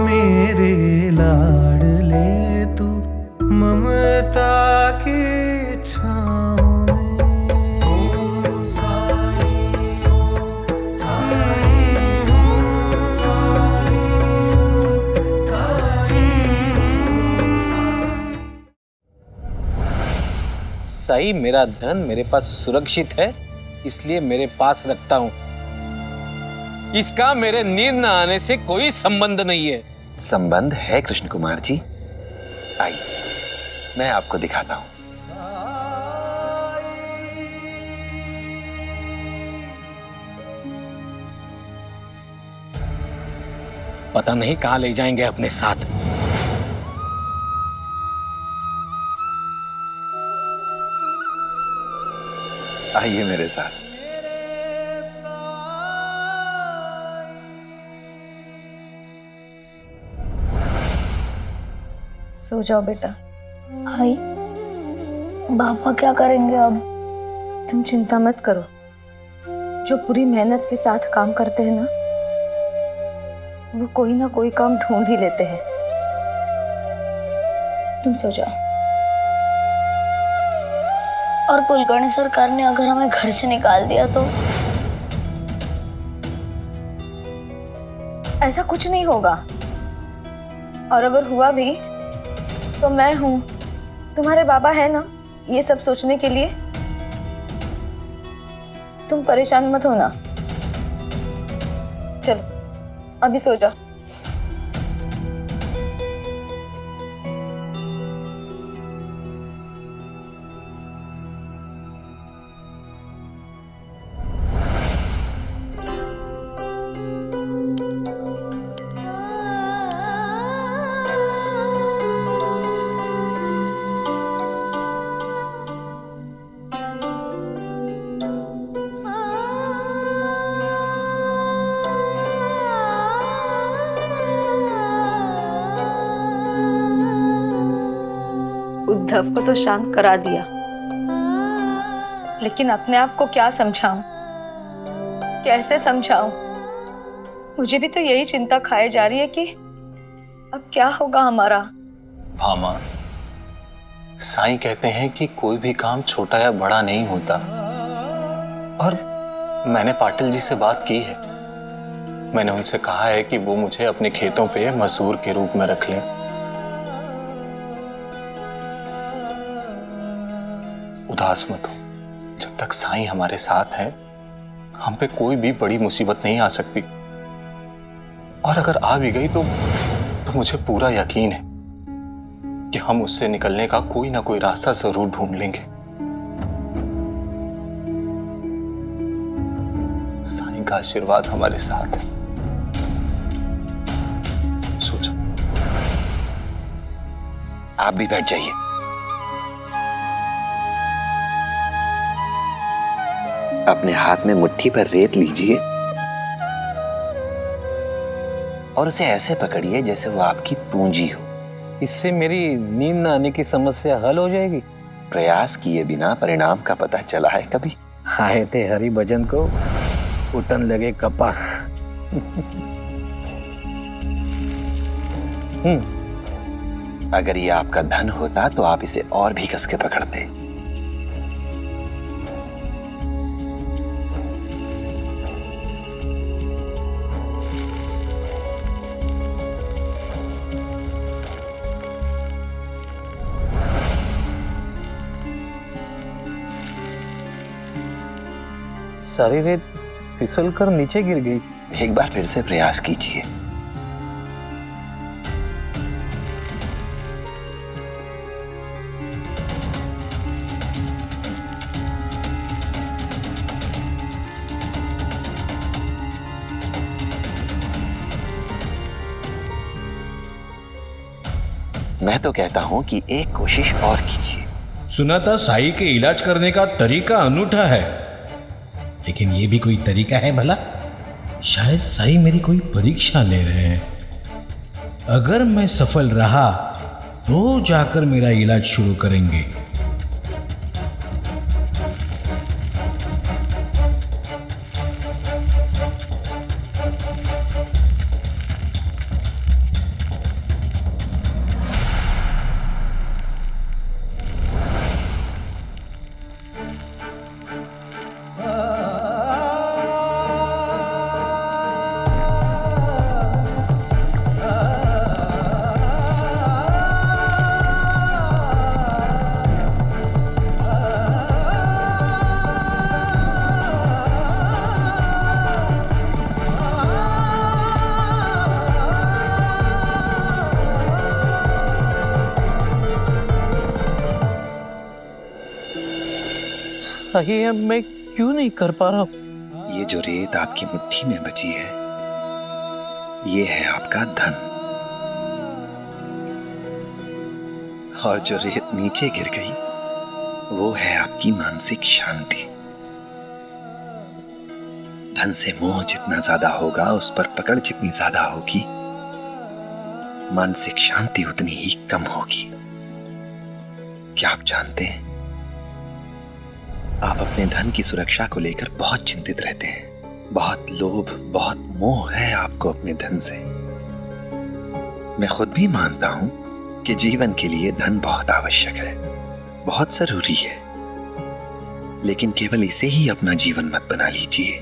मेरे लाडले तू ममता की छाँव में। ओम साई ओम साई ओम साई ओम साई ओम साई। साई, मेरा धन मेरे पास सुरक्षित है, इसलिए मेरे पास रखता हूं। इसका मेरे नींद न आने से कोई संबंध नहीं है। संबंध है कृष्ण कुमार जी। आइए, मैं आपको दिखाता हूं। पता नहीं कहां ले जाएंगे अपने साथ। आइए मेरे साथ। सो जाओ बेटा। आई, पापा क्या करेंगे अब? तुम चिंता मत करो, जो पूरी मेहनत के साथ काम करते हैं ना, वो कोई ना कोई काम ढूंढ ही लेते हैं। तुम सो जाओ। और कुलकर्णी सरकार ने अगर हमें घर से निकाल दिया तो? ऐसा कुछ नहीं होगा, और अगर हुआ भी तो मैं हूं, तुम्हारे बाबा है ना ये सब सोचने के लिए। तुम परेशान मत होना। चलो अभी सो जाओ। उद्धव को तो शांत करा दिया, लेकिन अपने आप को क्या समझाऊं, कैसे समझाऊं? मुझे भी तो यही चिंता खाए जा रही है कि अब क्या होगा हमारा। भामा, साईं कहते हैं कि कोई भी काम छोटा या बड़ा नहीं होता, और मैंने पाटिल जी से बात की है। मैंने उनसे कहा है कि वो मुझे अपने खेतों पे मजदूर के रूप में रख लें। उदास मत हो, जब तक साईं हमारे साथ है, हम पे कोई भी बड़ी मुसीबत नहीं आ सकती। और अगर आ भी गई तो मुझे पूरा यकीन है कि हम उससे निकलने का कोई ना कोई रास्ता जरूर ढूंढ लेंगे। साईं का आशीर्वाद हमारे साथ है। सो जाओ। आप भी बैठ जाइए। अपने हाथ में मुट्ठी पर रेत लीजिए और उसे ऐसे पकड़िए जैसे वो आपकी पूंजी हो। इससे मेरी नींद न आने की समस्या हल हो जाएगी। प्रयास किए बिना परिणाम का पता चला है कभी? आए थे हरि भजन को, उठन लगे कपास। अगर ये आपका धन होता तो आप इसे और भी कस के पकड़ते। सारी रेत फिसल कर नीचे गिर गई। एक बार फिर से प्रयास कीजिए। मैं तो कहता हूं कि एक कोशिश और कीजिए। सुना था साई के इलाज करने का तरीका अनूठा है, लेकिन ये भी कोई तरीका है भला? शायद साई मेरी कोई परीक्षा ले रहे हैं। अगर मैं सफल रहा तो जाकर मेरा इलाज शुरू करेंगे। सही है, मैं क्यों नहीं कर पा रहा हूँ? ये जो रेत आपकी मुट्ठी में बची है, ये है आपका धन। और जो रेत नीचे गिर गई, वो है आपकी मानसिक शांति। धन से मोह जितना ज्यादा होगा, उस पर पकड़ जितनी ज्यादा होगी, मानसिक शांति उतनी ही कम होगी। क्या आप जानते हैं, आप अपने धन की सुरक्षा को लेकर बहुत चिंतित रहते हैं। बहुत लोभ, बहुत मोह है आपको अपने धन से। मैं खुद भी मानता हूं कि जीवन के लिए धन बहुत आवश्यक है, बहुत जरूरी है, लेकिन केवल इसे ही अपना जीवन मत बना लीजिए।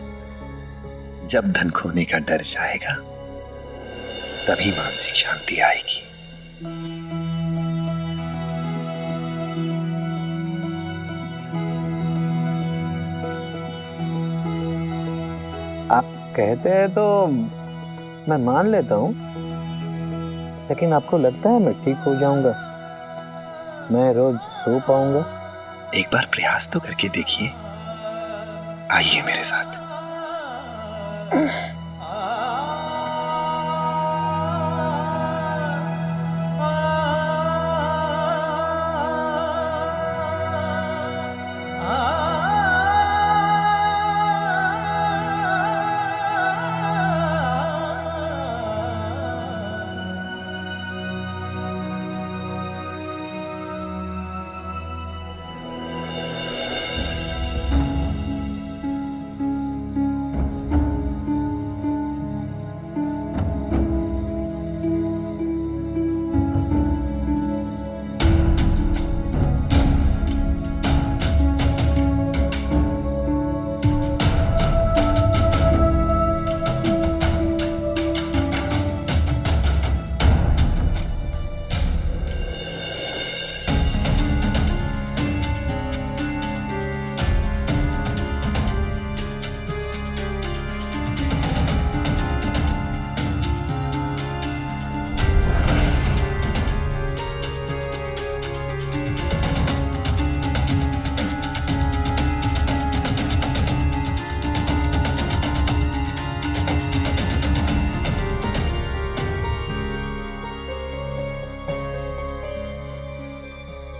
जब धन खोने का डर जाएगा, तभी मानसिक शांति आएगी। आप कहते हैं तो मैं मान लेता हूँ, लेकिन आपको लगता है मैं ठीक हो जाऊंगा? मैं रोज सो पाऊंगा? एक बार प्रयास तो करके देखिए। आइए मेरे साथ।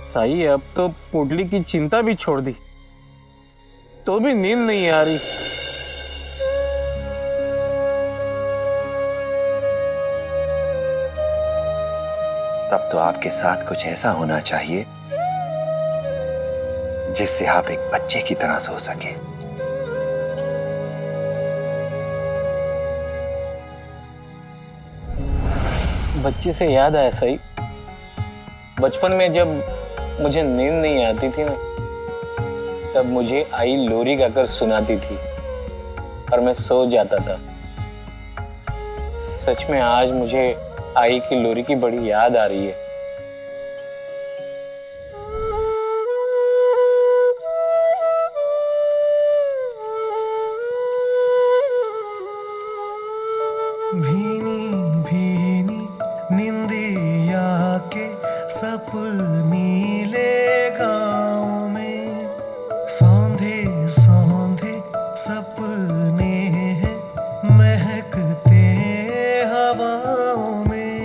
सही, अब तो पुडली की चिंता भी छोड़ दी, तो भी नींद नहीं आ रही। तब तो आपके साथ कुछ ऐसा होना चाहिए जिससे आप एक बच्चे की तरह सो सके। बच्चे से याद आया, सही, बचपन में जब मुझे नींद नहीं आती थी ना, तब मुझे आई लोरी गाकर सुनाती थी और मैं सो जाता था। सच में आज मुझे आई की लोरी की बड़ी याद आ रही है। भीनी भीनी निंदिया के सपनीले गाँव में सौंधे सौंधे सपने हैं महकते हवाओं में।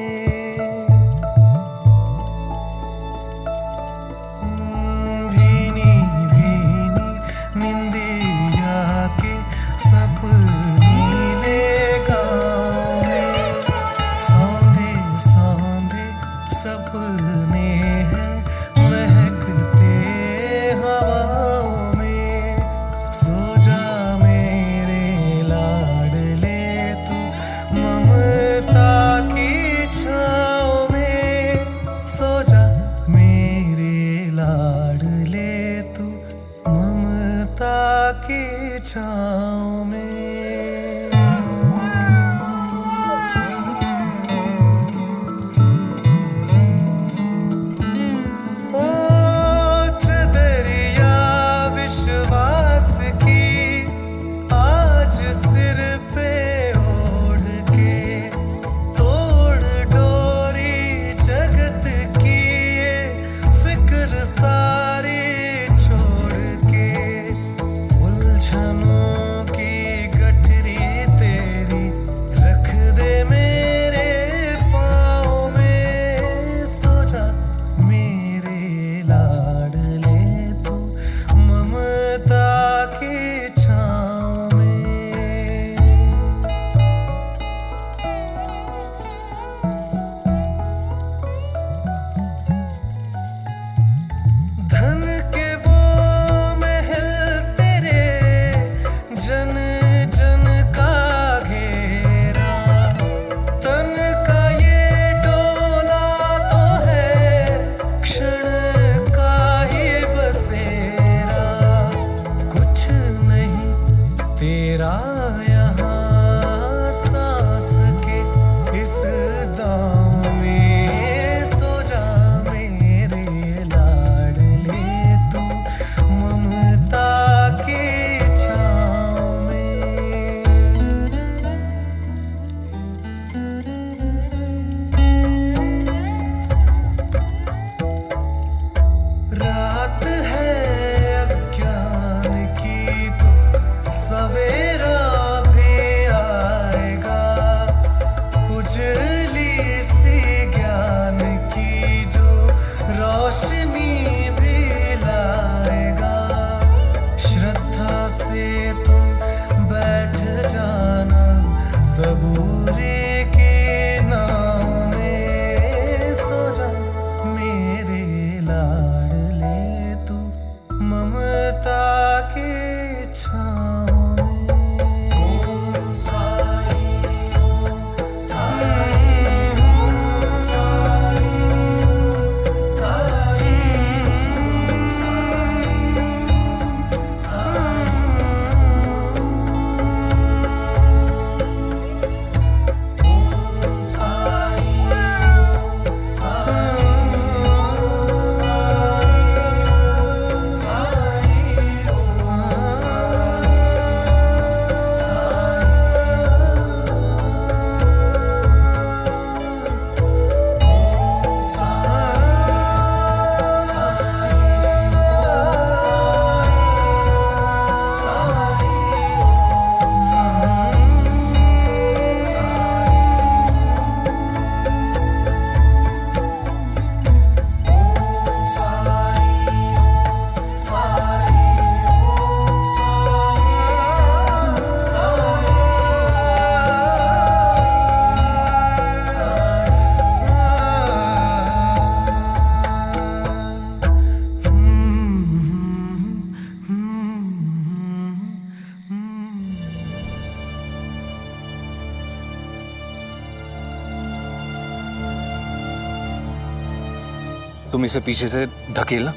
तुम इसे पीछे से धकेलना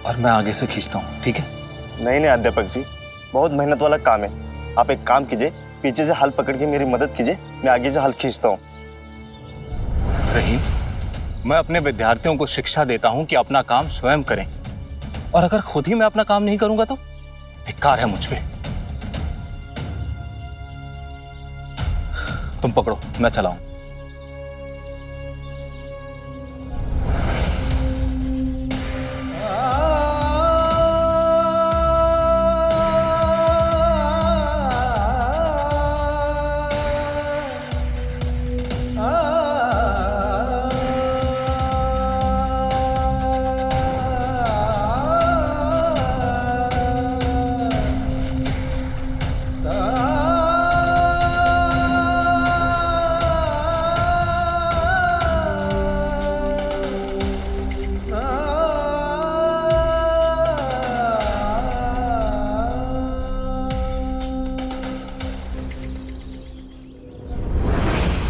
और मैं आगे से खींचता हूँ, ठीक है? नहीं अध्यापक जी, बहुत मेहनत वाला काम है। आप एक काम कीजिए, पीछे से हल पकड़ के मेरी मदद कीजिए, मैं आगे से हल खींचता हूँ। रहीम, मैं अपने विद्यार्थियों को शिक्षा देता हूं कि अपना काम स्वयं करें, और अगर खुद ही मैं अपना काम नहीं करूंगा तो धिक्कार है मुझ पे। तुम पकड़ो, मैं चलाऊं।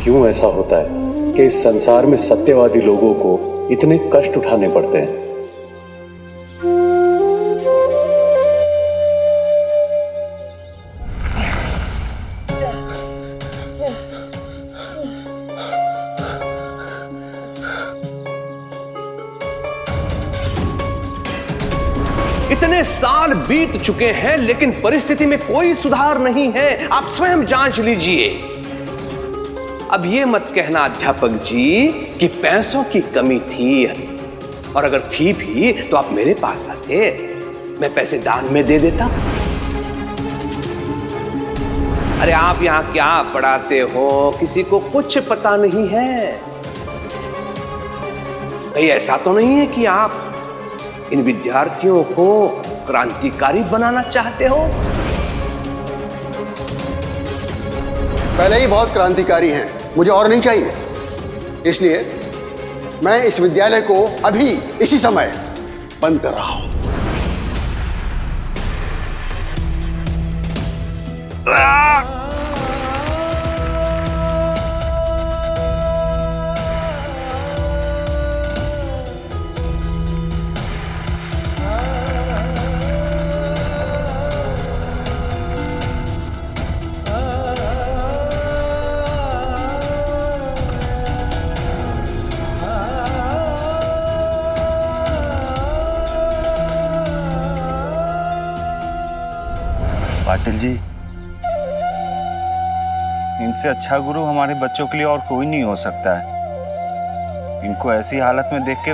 क्यों ऐसा होता है कि इस संसार में सत्यवादी लोगों को इतने कष्ट उठाने पड़ते हैं? इतने साल बीत चुके हैं लेकिन परिस्थिति में कोई सुधार नहीं है। आप स्वयं जांच लीजिए। अब ये मत कहना अध्यापक जी कि पैसों की कमी थी, और अगर थी भी तो आप मेरे पास आते, मैं पैसे दान में दे देता। अरे आप यहां क्या पढ़ाते हो, किसी को कुछ पता नहीं है। कहीं ऐसा तो नहीं है कि आप इन विद्यार्थियों को क्रांतिकारी बनाना चाहते हो? पहले ही बहुत क्रांतिकारी हैं, मुझे और नहीं चाहिए। इसलिए मैं इस विद्यालय को अभी इसी समय बंद कर रहा हूं। पाटिल जी, इनसे अच्छा गुरु हमारे बच्चों के लिए और कोई नहीं हो सकता है। इनको ऐसी हालत में देख के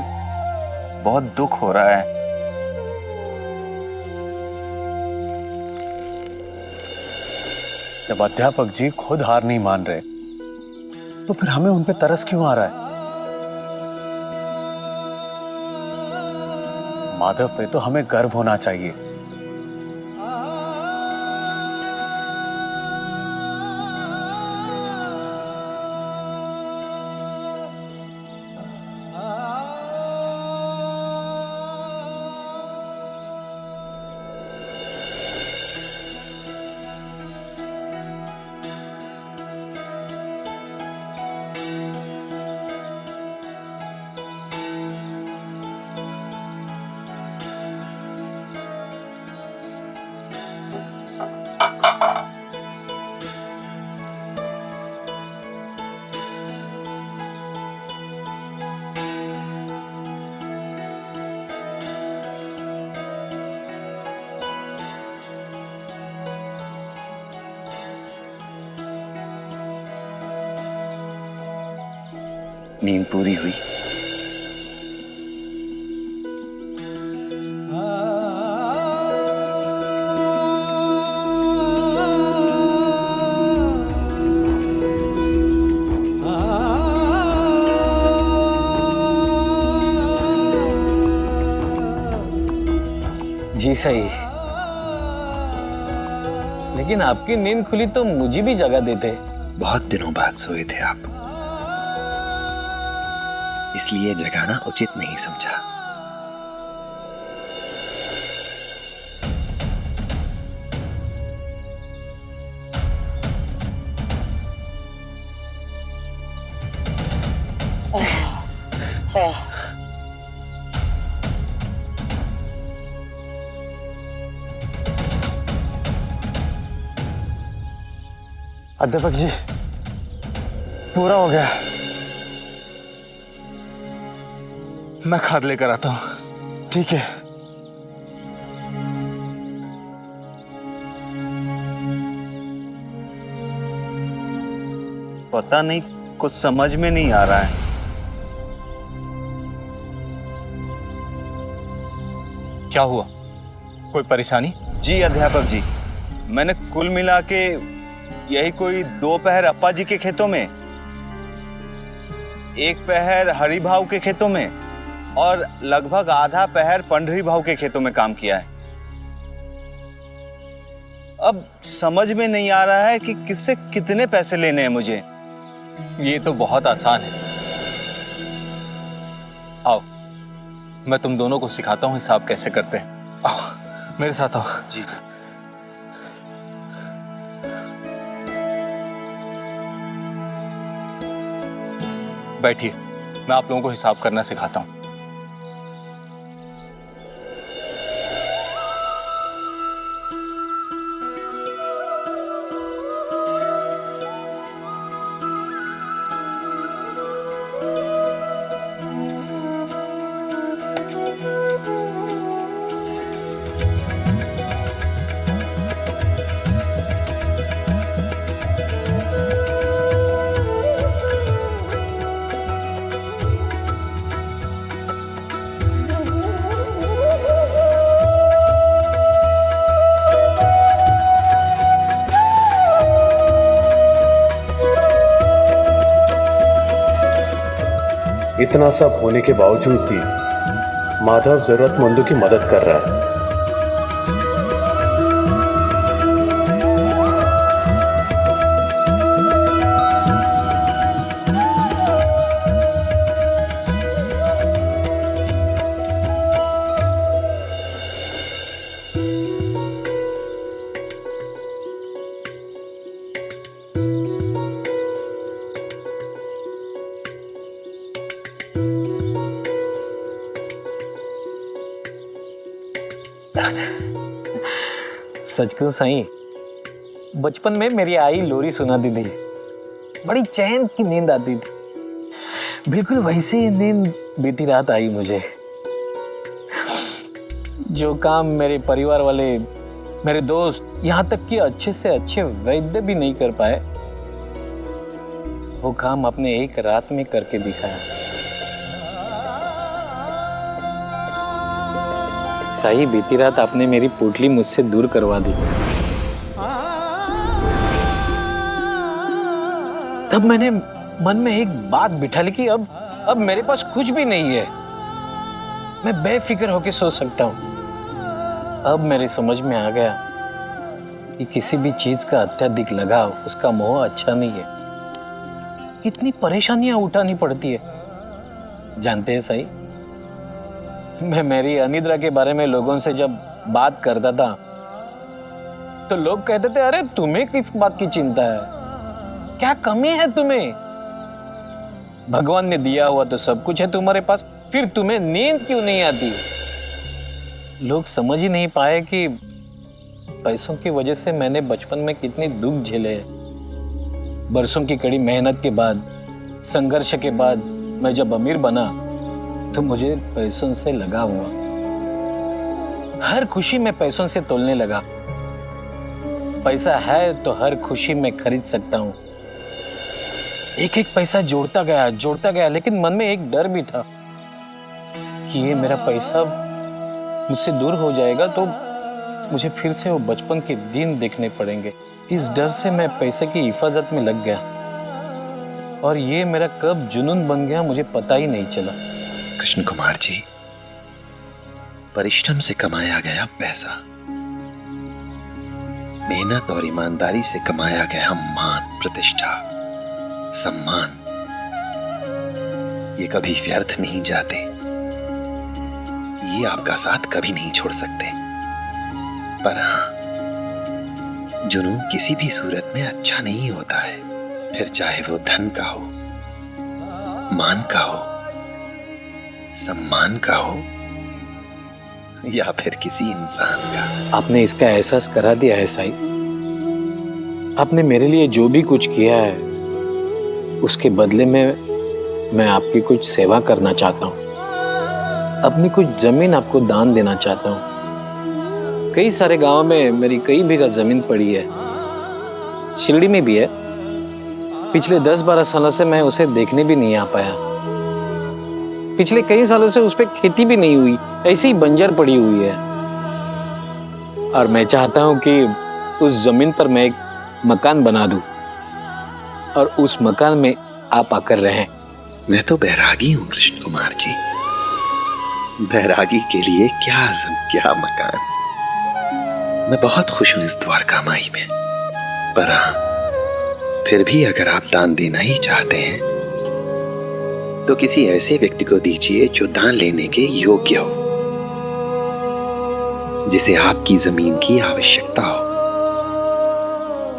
बहुत दुख हो रहा है। जब अध्यापक जी खुद हार नहीं मान रहे तो फिर हमें उन पे तरस क्यों आ रहा है? माधव पे तो हमें गर्व होना चाहिए। नींद पूरी हुई? जी सही, लेकिन आपकी नींद खुली तो मुझे भी जगा देते। बहुत दिनों बाद सोए थे आप, इसलिए जगाना उचित नहीं समझा। अध्यापक जी, पूरा हो गया। मैं खाद लेकर आता हूं। ठीक है। पता नहीं, कुछ समझ में नहीं आ रहा है। क्या हुआ, कोई परेशानी? जी अध्यापक जी, मैंने कुल मिला के यही कोई 2 पहर अप्पा जी के खेतों में, 1 पहर हरि भाव के खेतों में और लगभग आधा पहर पंडरी भाव के खेतों में काम किया है। अब समझ में नहीं आ रहा है कि किससे कितने पैसे लेने हैं मुझे। ये तो बहुत आसान है। आओ, मैं तुम दोनों को सिखाता हूं हिसाब कैसे करते हैं। आओ मेरे साथ आओ। जी। बैठिए, मैं आप लोगों को हिसाब करना सिखाता हूं। इतना सब होने के बावजूद भी माधव जरूरतमंदों की मदद कर रहा है। सच क्यों सही, बचपन में मेरी आई लोरी सुनाती थी, बड़ी चैन की नींद आती थी। बिल्कुल वैसी ही नींद बीती रात आई मुझे। जो काम मेरे परिवार वाले, मेरे दोस्त, यहाँ तक कि अच्छे से अच्छे वैद्य भी नहीं कर पाए, वो काम आपने एक रात में करके दिखाया। सही बीती रात आपने मेरी पोटली मुझसे दूर करवा दी। तब मैंने मन में एक बात बिठा ली कि अब मेरे पास कुछ भी नहीं है, मैं बेफिक्र होकर सो सकता हूं। अब मेरी समझ में आ गया कि किसी भी चीज का अत्यधिक लगाव, उसका मोह अच्छा नहीं है। कितनी परेशानियां उठानी पड़ती है, जानते हैं सही? मैं मेरी अनिद्रा के बारे में लोगों से जब बात करता था तो लोग कहते थे, अरे तुम्हें किस बात की चिंता है, क्या कमी है तुम्हें? भगवान ने दिया हुआ तो सब कुछ है तुम्हारे पास, फिर तुम्हें नींद क्यों नहीं आती? लोग समझ ही नहीं पाए कि पैसों की वजह से मैंने बचपन में कितने दुख झेले हैं। बरसों की कड़ी मेहनत के बाद, संघर्ष के बाद मैं जब अमीर बना तो मुझे पैसों से लगाव हुआ। हर खुशी में पैसों से तोलने लगा। पैसा है तो हर खुशी में खरीद सकता हूं। एक एक पैसा जोड़ता गया, लेकिन मन में एक डर भी था कि ये मेरा पैसा मुझसे दूर हो जाएगा तो मुझे फिर से वो बचपन के दिन देखने पड़ेंगे। इस डर से मैं पैसे की हिफाजत में लग गया और ये मेरा कब जुनून बन गया मुझे पता ही नहीं चला। कृष्ण कुमार जी, परिश्रम से कमाया गया पैसा, मेहनत और ईमानदारी से कमाया गया मान, प्रतिष्ठा, सम्मान, ये कभी व्यर्थ नहीं जाते। ये आपका साथ कभी नहीं छोड़ सकते। पर हां, जुनून किसी भी सूरत में अच्छा नहीं होता है, फिर चाहे वो धन का हो, मान का हो, सम्मान का हो या फिर किसी इंसान का। आपने इसका एहसास करा दिया है साईं। आपने मेरे लिए जो भी कुछ किया है उसके बदले में मैं आपकी कुछ सेवा करना चाहता हूँ। अपनी कुछ जमीन आपको दान देना चाहता हूँ। कई सारे गांव में मेरी कई बीघा जमीन पड़ी है, शिरडी में भी है। पिछले 10-12 सालों से मैं उसे देखने भी नहीं आ पाया। पिछले कई सालों से उस पर खेती भी नहीं हुई, ऐसी ही बंजर पड़ी हुई है। और मैं चाहता हूं कि उस जमीन पर मैं एक मकान बना दूं और उस मकान में आप आकर रहें। मैं तो बैरागी हूं कृष्ण कुमार जी। बैरागी के लिए क्या आज़म, क्या मकान। मैं बहुत खुश हूं इस द्वारका माई में। पर हाँ, फिर भी अगर आप दान देना ही चाहते हैं तो किसी ऐसे व्यक्ति को दीजिए जो दान लेने के योग्य हो, जिसे आपकी जमीन की आवश्यकता हो।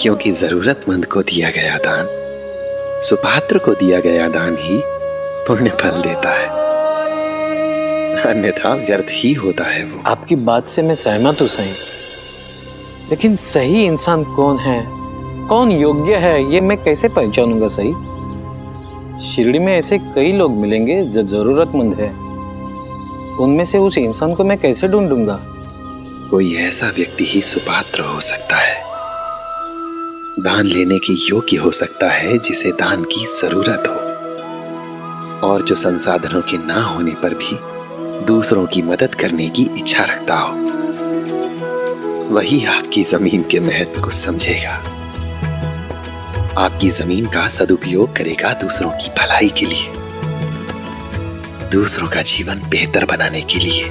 क्योंकि जरूरतमंद को दिया गया दान, सुपात्र को दिया गया दान ही पुण्य फल देता है, अन्यथा व्यर्थ ही होता है वो। आपकी बात से मैं सहमत हूं सही, लेकिन सही इंसान कौन है, कौन योग्य है, ये मैं कैसे पहचानूंगा सही? शिरडी में ऐसे कई लोग मिलेंगे जो जरूरतमंद है, उनमें से उस इंसान को मैं कैसे ढूंढूंगा? कोई ऐसा व्यक्ति ही सुपात्र हो सकता है, दान लेने के योग्य हो सकता है, जिसे दान की जरूरत हो और जो संसाधनों के ना होने पर भी दूसरों की मदद करने की इच्छा रखता हो। वही आपकी जमीन के महत्व को समझेगा, आपकी जमीन का सदुपयोग करेगा दूसरों की भलाई के लिए, दूसरों का जीवन बेहतर बनाने के लिए,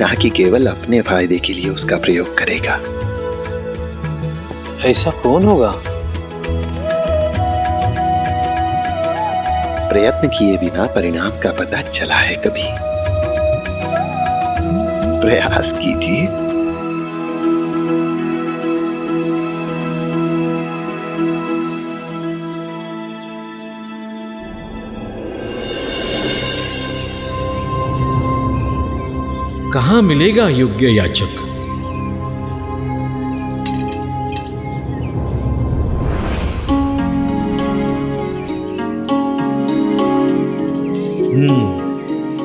ना कि केवल अपने फायदे के लिए उसका प्रयोग करेगा। ऐसा कौन होगा? प्रयत्न किए बिना परिणाम का पता चला है कभी? प्रयास कीजिए। कहाँ मिलेगा योग्य याचक?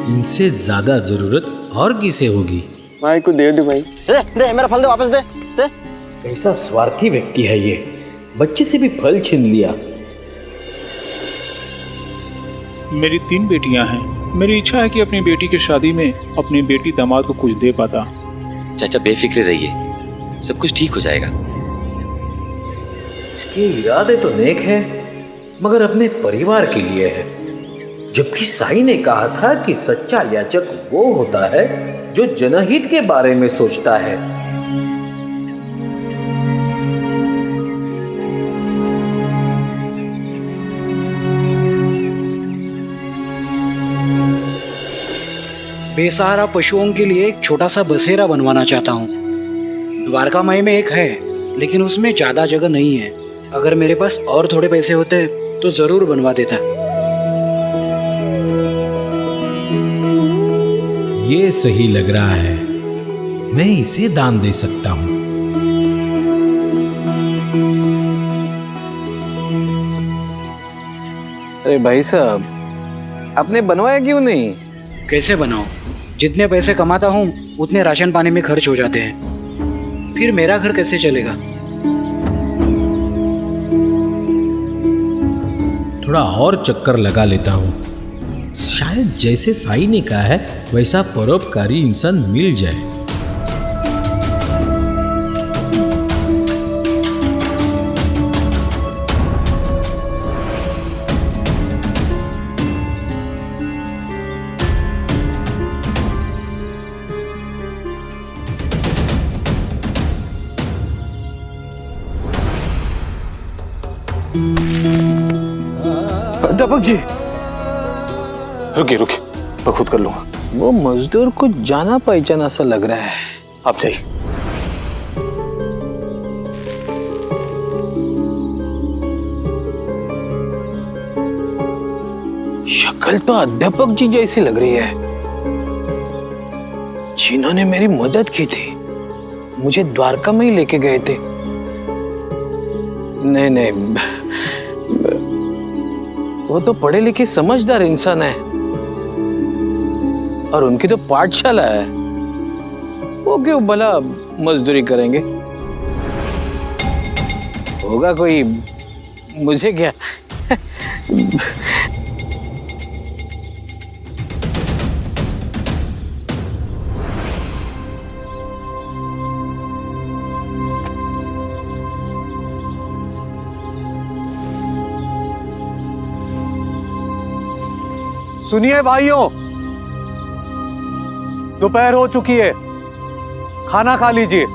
इनसे ज्यादा जरूरत और किसे होगी? भाई को दे दो भाई। दे मेरा फल दे, वापस दे। कैसा स्वार्थी व्यक्ति है ये, बच्चे से भी फल छीन लिया। मेरी 3 बेटियां हैं। मेरी इच्छा है कि अपनी बेटी की शादी में अपनी बेटी दामाद को कुछ दे पाता। चाचा बेफिक्र रहिए, सब कुछ ठीक हो जाएगा। इसके इरादे तो नेक है, मगर अपने परिवार के लिए है। जबकि साईं ने कहा था कि सच्चा याचक वो होता है जो जनहित के बारे में सोचता है। बेसहारा पशुओं के लिए एक छोटा सा बसेरा बनवाना चाहता हूँ। द्वारका माई में एक है, लेकिन उसमें ज्यादा जगह नहीं है। अगर मेरे पास और थोड़े पैसे होते तो जरूर बनवा देता। ये सही लग रहा है, मैं इसे दान दे सकता हूं। अरे भाई साहब, आपने बनवाया क्यों नहीं? कैसे बनाऊं? जितने पैसे कमाता हूँ उतने राशन पानी में खर्च हो जाते हैं, फिर मेरा घर कैसे चलेगा? थोड़ा और चक्कर लगा लेता हूँ, शायद जैसे साईं ने कहा है वैसा परोपकारी इंसान मिल जाए। अध्यापक जी, रुकिए, मैं खुद कर लूंगा। वो मजदूर कुछ जाना पहचाना सा लग रहा है। आप जाइए। शक्ल तो अध्यापक जी जैसी लग रही है, जिन्होंने मेरी मदद की थी, मुझे द्वारका में ही लेके गए थे। नहीं नहीं, वो तो पढ़े लिखे समझदार इंसान है और उनकी तो पाठशाला है, वो क्यों भला मजदूरी करेंगे? होगा कोई, मुझे क्या। सुनिए भाइयों, दोपहर हो चुकी है, खाना खा लीजिए।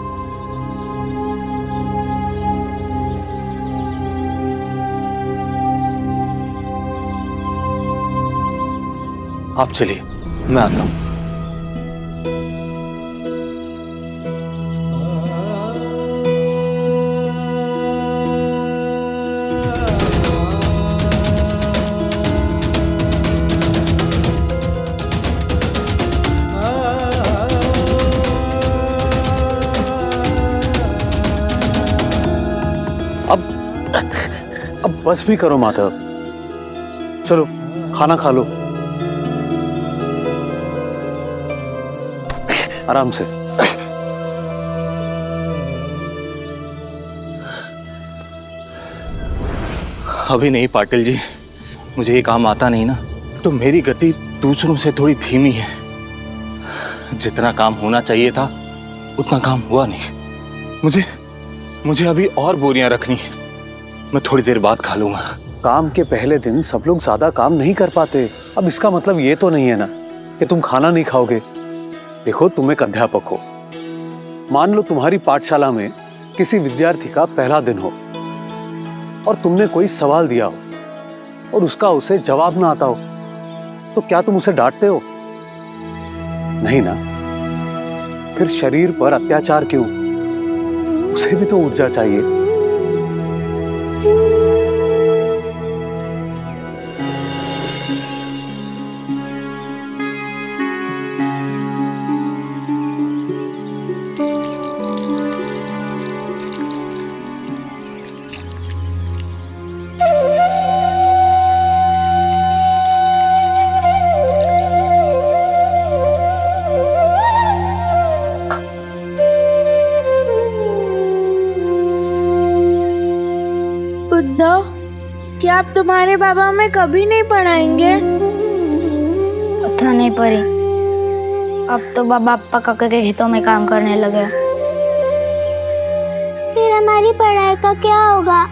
आप चलिए, मैं आता हूं। अब बस भी करो माधव, चलो खाना खा लो आराम से। अभी नहीं पाटिल जी, मुझे ये काम आता नहीं ना, तो मेरी गति दूसरों से थोड़ी धीमी है। जितना काम होना चाहिए था उतना काम हुआ नहीं। मुझे अभी और बोरियां रखनी है, मैं थोड़ी देर बाद खा लूंगा। काम के पहले दिन सब लोग ज्यादा काम नहीं कर पाते। अब इसका मतलब ये तो नहीं है ना कि तुम खाना नहीं खाओगे। देखो, तुम एक अध्यापक हो, मान लो तुम्हारी पाठशाला में किसी विद्यार्थी का पहला दिन हो और तुमने कोई सवाल दिया हो और उसका उसे जवाब ना आता हो, तो क्या तुम उसे डांटते हो? नहीं ना। फिर शरीर पर अत्याचार क्यों? उसे भी तो ऊर्जा चाहिए। क्या आप तुम्हारे बाबा हमें कभी नहीं पढ़ाएंगे? पता नहीं परी, अब तो बाबा पक्का के खेतों में काम करने लगे। फिर हमारी पढ़ाई का क्या होगा?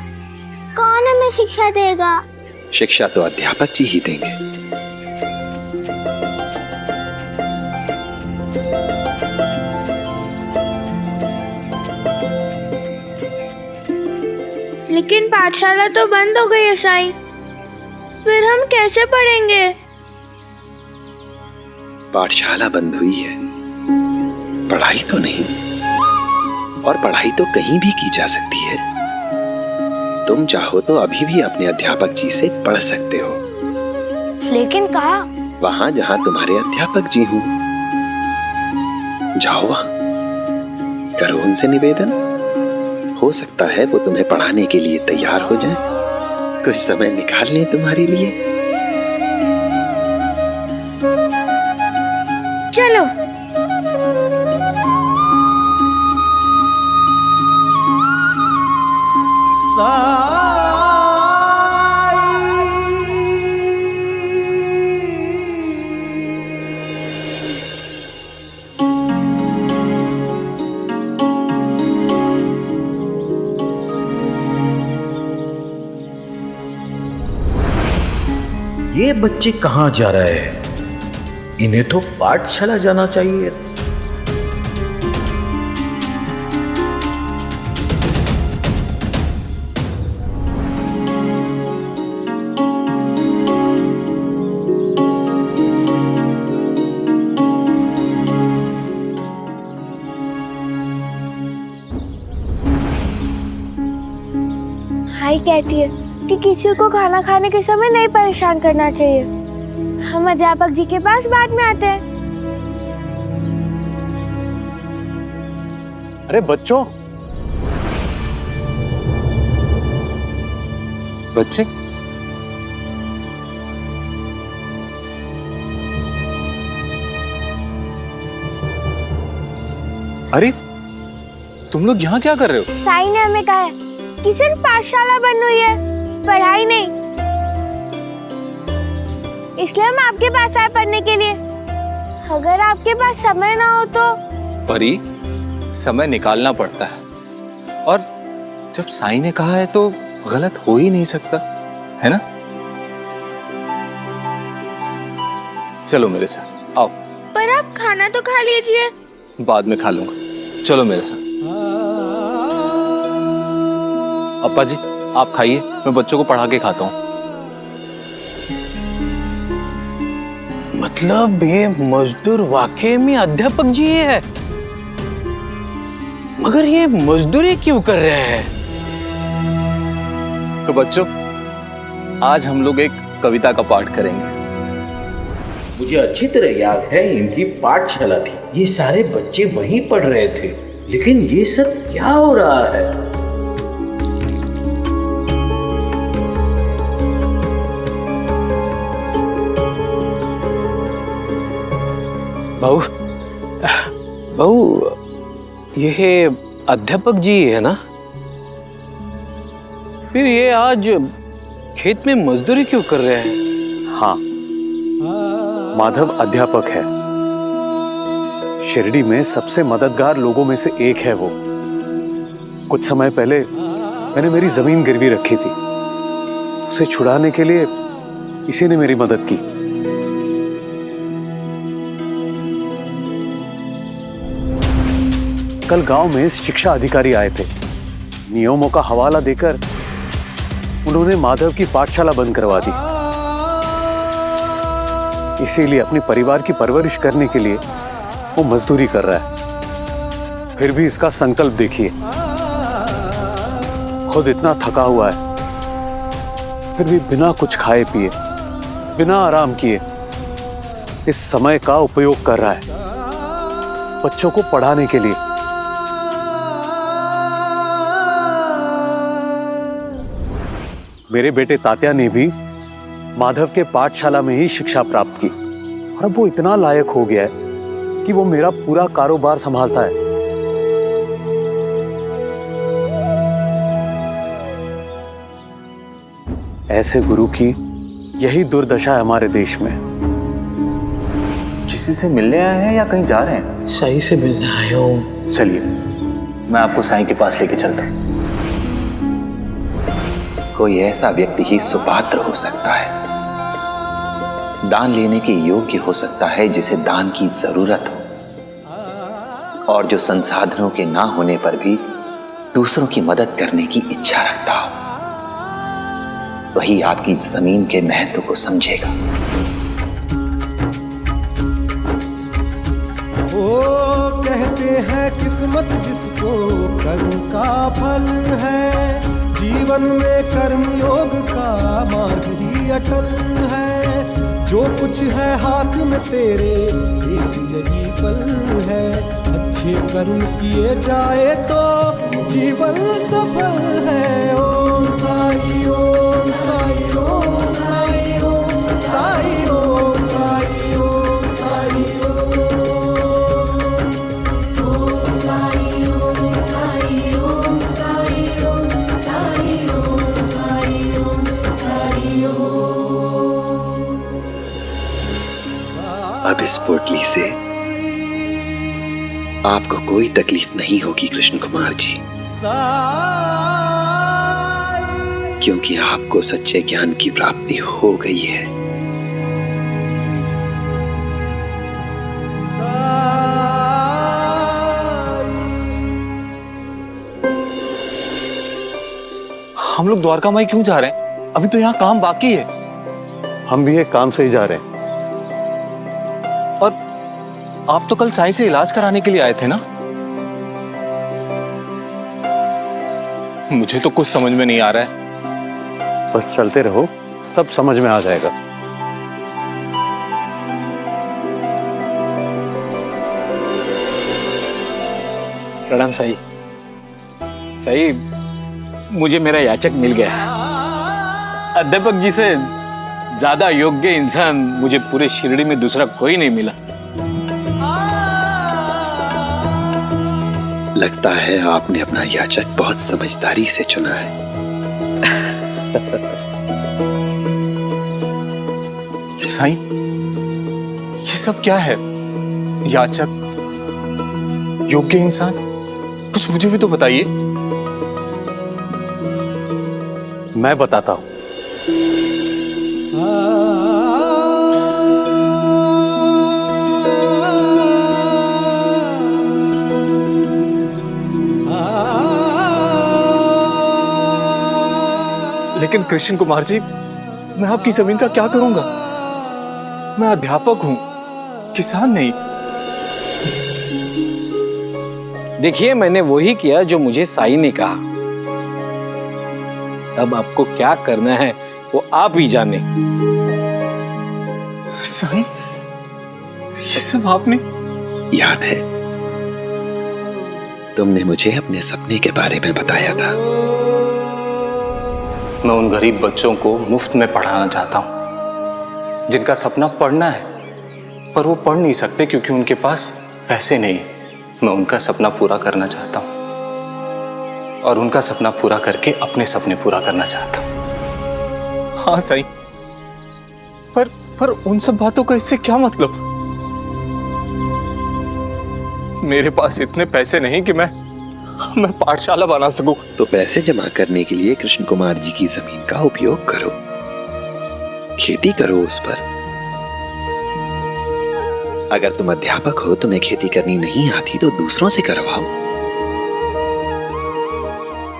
कौन हमें शिक्षा देगा? शिक्षा तो अध्यापक जी ही देंगे। लेकिन पाठशाला तो बंद हो गई है साईं, फिर हम कैसे पढ़ेंगे? पाठशाला बंद हुई है, पढ़ाई तो नहीं। और पढ़ाई तो कहीं भी की जा सकती है। तुम चाहो तो अभी भी अपने अध्यापक जी से पढ़ सकते हो। लेकिन कहाँ? वहां जहां तुम्हारे अध्यापक जी हों। जाओ वहां, करो उनसे निवेदन। हो सकता है वो तुम्हें पढ़ाने के लिए तैयार हो जाए, कुछ समय निकाल लें तुम्हारे लिए। चलो। ये बच्चे कहाँ जा रहे हैं? इन्हें तो पाठशाला जाना चाहिए। हाई कहती है कि किसी को खाना खाने के समय नहीं परेशान करना चाहिए। हम अध्यापक जी के पास बाद में आते हैं। अरे बच्चों, बच्चे? अरे तुम लोग यहाँ क्या कर रहे हो? साई ने हमें कहा है कि सिर्फ पाठशाला बंद हुई है, पढ़ाई नहीं। इसलिए हम आपके पास आए पढ़ने के लिए। अगर आपके पास समय ना हो तो। परी, समय निकालना पड़ता है, और जब साई ने कहा है तो गलत हो ही नहीं सकता, है ना? चलो मेरे साथ आओ। पर आप खाना तो खा लीजिए। बाद में खा लूंगा, चलो मेरे साथ। अप्पा जी आप खाइए, मैं बच्चों को पढ़ा के खाता हूँ। मतलब ये मजदूर वाकई में अध्यापक जी है, मगर ये मजदूरी क्यों कर रहे हैं? तो बच्चों, आज हम लोग एक कविता का पाठ करेंगे। मुझे अच्छी तरह याद है इनकी पाठशाला थी, ये सारे बच्चे वहीं पढ़ रहे थे, लेकिन ये सब क्या हो रहा है? बहू, ये अध्यापक जी है ना? फिर ये आज खेत में मजदूरी क्यों कर रहे हैं? हाँ, माधव अध्यापक है। शिरडी में सबसे मददगार लोगों में से एक है वो। कुछ समय पहले मैंने मेरी जमीन गिरवी रखी थी, उसे छुड़ाने के लिए इसी ने मेरी मदद की। कल गांव में शिक्षा अधिकारी आए थे। नियमों का हवाला देकर उन्होंने माधव की पाठशाला बंद करवा दी। इसीलिए अपने परिवार की परवरिश करने के लिए वो मजदूरी कर रहा है। फिर भी इसका संकल्प देखिए, खुद इतना थका हुआ है, फिर भी बिना कुछ खाए पिए, बिना आराम किए इस समय का उपयोग कर रहा है बच्चों को पढ़ाने के लिए। मेरे बेटे तात्या ने भी माधव के पाठशाला में ही शिक्षा प्राप्त की, और अब वो इतना लायक हो गया है कि वो मेरा पूरा कारोबार संभालता है। ऐसे गुरु की यही दुर्दशा है हमारे देश में। किसी से मिलने आए हैं या कहीं जा रहे हैं? साई से मिलने आए हो। चलिए, मैं आपको साई के पास लेके चलता हूं। कोई ऐसा व्यक्ति ही सुपात्र हो सकता है, दान लेने के योग्य हो सकता है जिसे दान की जरूरत हो, और जो संसाधनों के ना होने पर भी दूसरों की मदद करने की इच्छा रखता हो। वही आपकी जमीन के महत्व को समझेगा। वो कहते हैं किस्मत जिसको कर्म का फल है, जीवन में कर्म योग का मार्ग ही अटल है। जो कुछ है हाथ में तेरे एक यही पल है, अच्छे कर्म किए जाए तो जीवन सफल है। ओम साई ओम साई ओम साई ओम साई ओम साई ओम साई अब इस पोटली से आपको कोई तकलीफ नहीं होगी कृष्ण कुमार जी, क्योंकि आपको सच्चे ज्ञान की प्राप्ति हो गई है। हम लोग द्वारका माई क्यों जा रहे हैं? अभी तो यहाँ काम बाकी है। हम भी एक काम से ही जा रहे हैं। और आप तो कल साई से इलाज कराने के लिए आए थे ना? मुझे तो कुछ समझ में नहीं आ रहा है। बस चलते रहो, सब समझ में आ जाएगा। प्रणाम साई। साई, मुझे मेरा याचक मिल गया है। अध्यापक जी से ज्यादा योग्य इंसान मुझे पूरे शिरडी में दूसरा कोई नहीं मिला। लगता है आपने अपना याचक बहुत समझदारी से चुना है। साईं, ये सब क्या है? याचक, योग्य इंसान, कुछ मुझे भी तो बताइए। मैं बताता हूं। लेकिन कृष्ण कुमार जी, मैं आपकी जमीन का क्या करूंगा? मैं अध्यापक हूं, किसान नहीं। देखिए, मैंने वही किया जो मुझे साईं ने कहा। अब आपको क्या करना है वो आप ही जाने। साईं, ये सब आपने? याद है, तुमने मुझे अपने सपने के बारे में बताया था। मैं उन गरीब बच्चों को मुफ्त में पढ़ाना चाहता हूं, जिनका सपना पढ़ना है, पर वो पढ़ नहीं सकते क्योंकि उनके पास पैसे नहीं। मैं उनका सपना पूरा करना चाहता हूं और उनका सपना पूरा करके अपने सपने पूरा करना चाहता हूं। हाँ सही, पर उन सब बातों का इससे क्या मतलब? मेरे पास इतने पैसे नहीं कि मैं पाठशाला बना सकूं। तो पैसे जमा करने के लिए कृष्ण कुमार जी की जमीन का उपयोग करो, खेती करो उस पर। अगर तुम अध्यापक हो, तुम्हें खेती करनी नहीं आती तो दूसरों से करवाओ।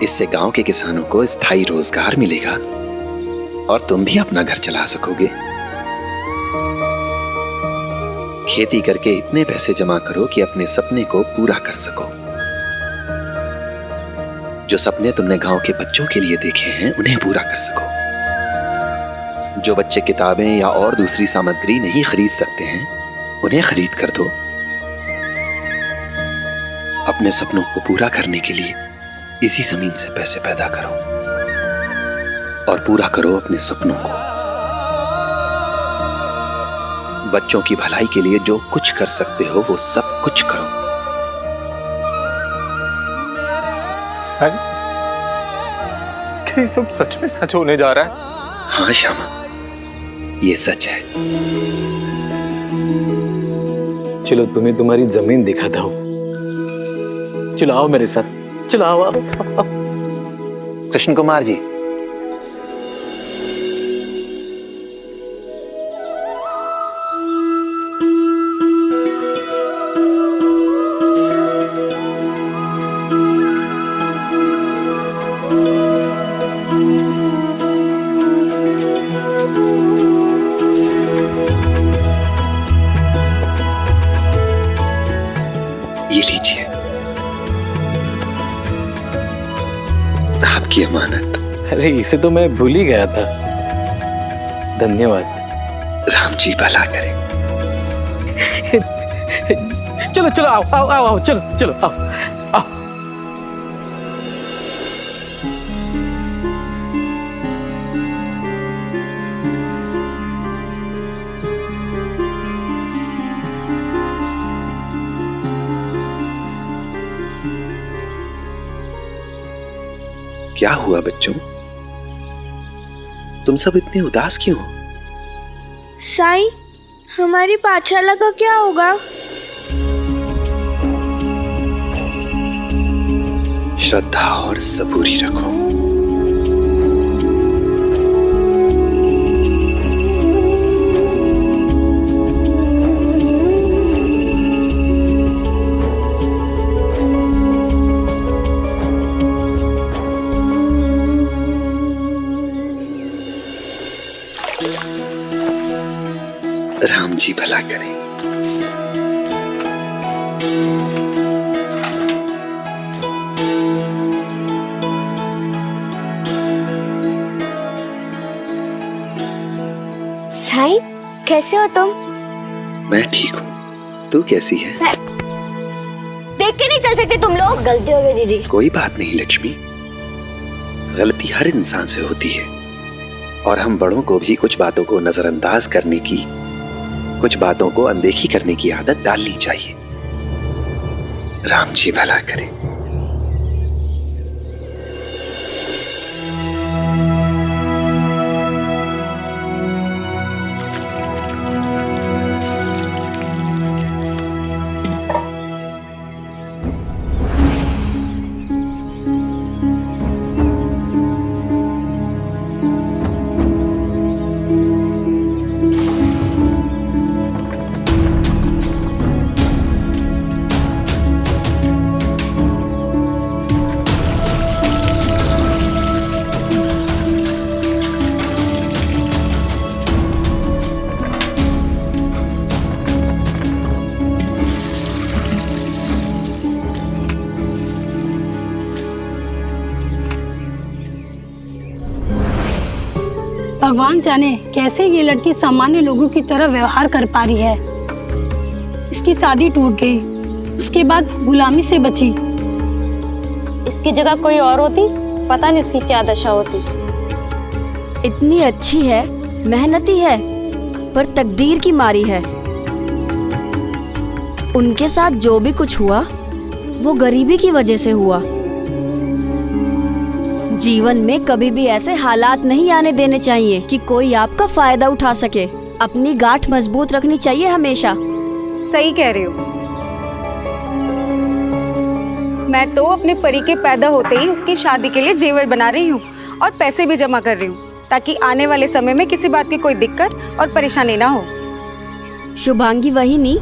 इससे गांव के किसानों को स्थायी रोजगार मिलेगा और तुम भी अपना घर चला सकोगे। खेती करके इतने पैसे जमा करो कि अपने सपने को पूरा कर सको। जो सपने तुमने गांव के बच्चों के लिए देखे हैं, उन्हें पूरा कर सको। जो बच्चे किताबें या और दूसरी सामग्री नहीं खरीद सकते हैं, उन्हें खरीद कर दो। अपने सपनों को पूरा करने के लिए इसी जमीन से पैसे पैदा करो और पूरा करो अपने सपनों को। बच्चों की भलाई के लिए जो कुछ कर सकते हो वो सब कुछ करो। साईं, क्या ये सब सच में सच होने जा रहा है? हाँ श्यामा, ये सच है। चलो तुम्हें तुम्हारी जमीन दिखाता हूं। चलो आओ मेरे साथ, चलो आओ। कृष्ण कुमार जी, ये लीजिए आपकी अमानत। अरे इसे तो मैं भूल ही गया था। धन्यवाद। राम जी भला करें। चलो चलो आओ आओ आओ आओ, चलो चलो आओ आओ। क्या हुआ बच्चों, तुम सब इतने उदास क्यों हो? साईं, हमारी पाठशाला का क्या होगा? श्रद्धा और सबूरी रखो। राम जी भला करें। साईं, कैसे हो तुम? मैं ठीक हूँ, तू कैसी है? देख के नहीं चल सकते तुम लोग। गलती हो गई दीदी। कोई बात नहीं लक्ष्मी, गलती हर इंसान से होती है और हम बड़ों को भी कुछ बातों को नजरअंदाज करने की, कुछ बातों को अनदेखी करने की आदत डालनी चाहिए। राम जी भला करें। भगवान जाने कैसे ये लड़की सामान्य लोगों की तरह व्यवहार कर पा रही है। इसकी शादी टूट गई, उसके बाद गुलामी से बची। इसकी जगह कोई और होती, पता नहीं उसकी क्या दशा होती। इतनी अच्छी है, मेहनती है, पर तकदीर की मारी है। उनके साथ जो भी कुछ हुआ वो गरीबी की वजह से हुआ। जीवन में कभी भी ऐसे हालात नहीं आने देने चाहिए कि कोई आपका फायदा उठा सके। अपनी गांठ मजबूत रखनी चाहिए हमेशा। सही कह रही हो। मैं तो अपने परी के पैदा होते ही उसकी शादी के लिए जेवर बना रही हूँ और पैसे भी जमा कर रही हूँ, ताकि आने वाले समय में किसी बात की कोई दिक्कत और परेशानी ना हो। शुभांगी वही नहीं,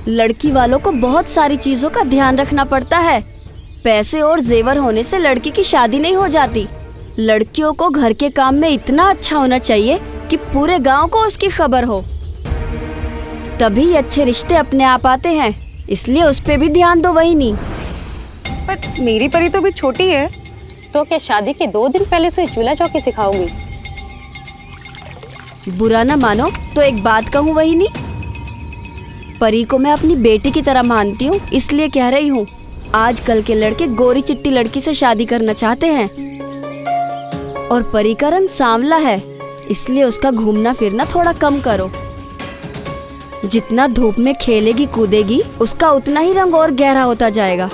लड़की वालों को बहुत सारी चीजों का ध्यान रखना पड़ता है। पैसे और जेवर होने से लड़की की शादी नहीं हो जाती। लड़कियों को घर के काम में इतना अच्छा होना चाहिए कि पूरे गांव को उसकी खबर हो, तभी अच्छे रिश्ते अपने आप आते हैं। इसलिए उस पे भी ध्यान दो। वही नहीं, पर मेरी परी तो भी छोटी है। तो क्या शादी के 2 दिन पहले से चूल्हा चौकी सिखाओगी? बुरा ना मानो तो एक बात कहूँ, वही नहीं, परी को मैं अपनी बेटी की तरह मानती हूँ, इसलिए कह रही हूँ। आजकल के लड़के गोरी चिट्टी लड़की से शादी करना चाहते हैं और परी का रंग सांवला है, इसलिए उसका घूमना फिरना थोड़ा कम करो। जितना धूप में खेलेगी कूदेगी उसका उतना ही रंग और गहरा होता जाएगा।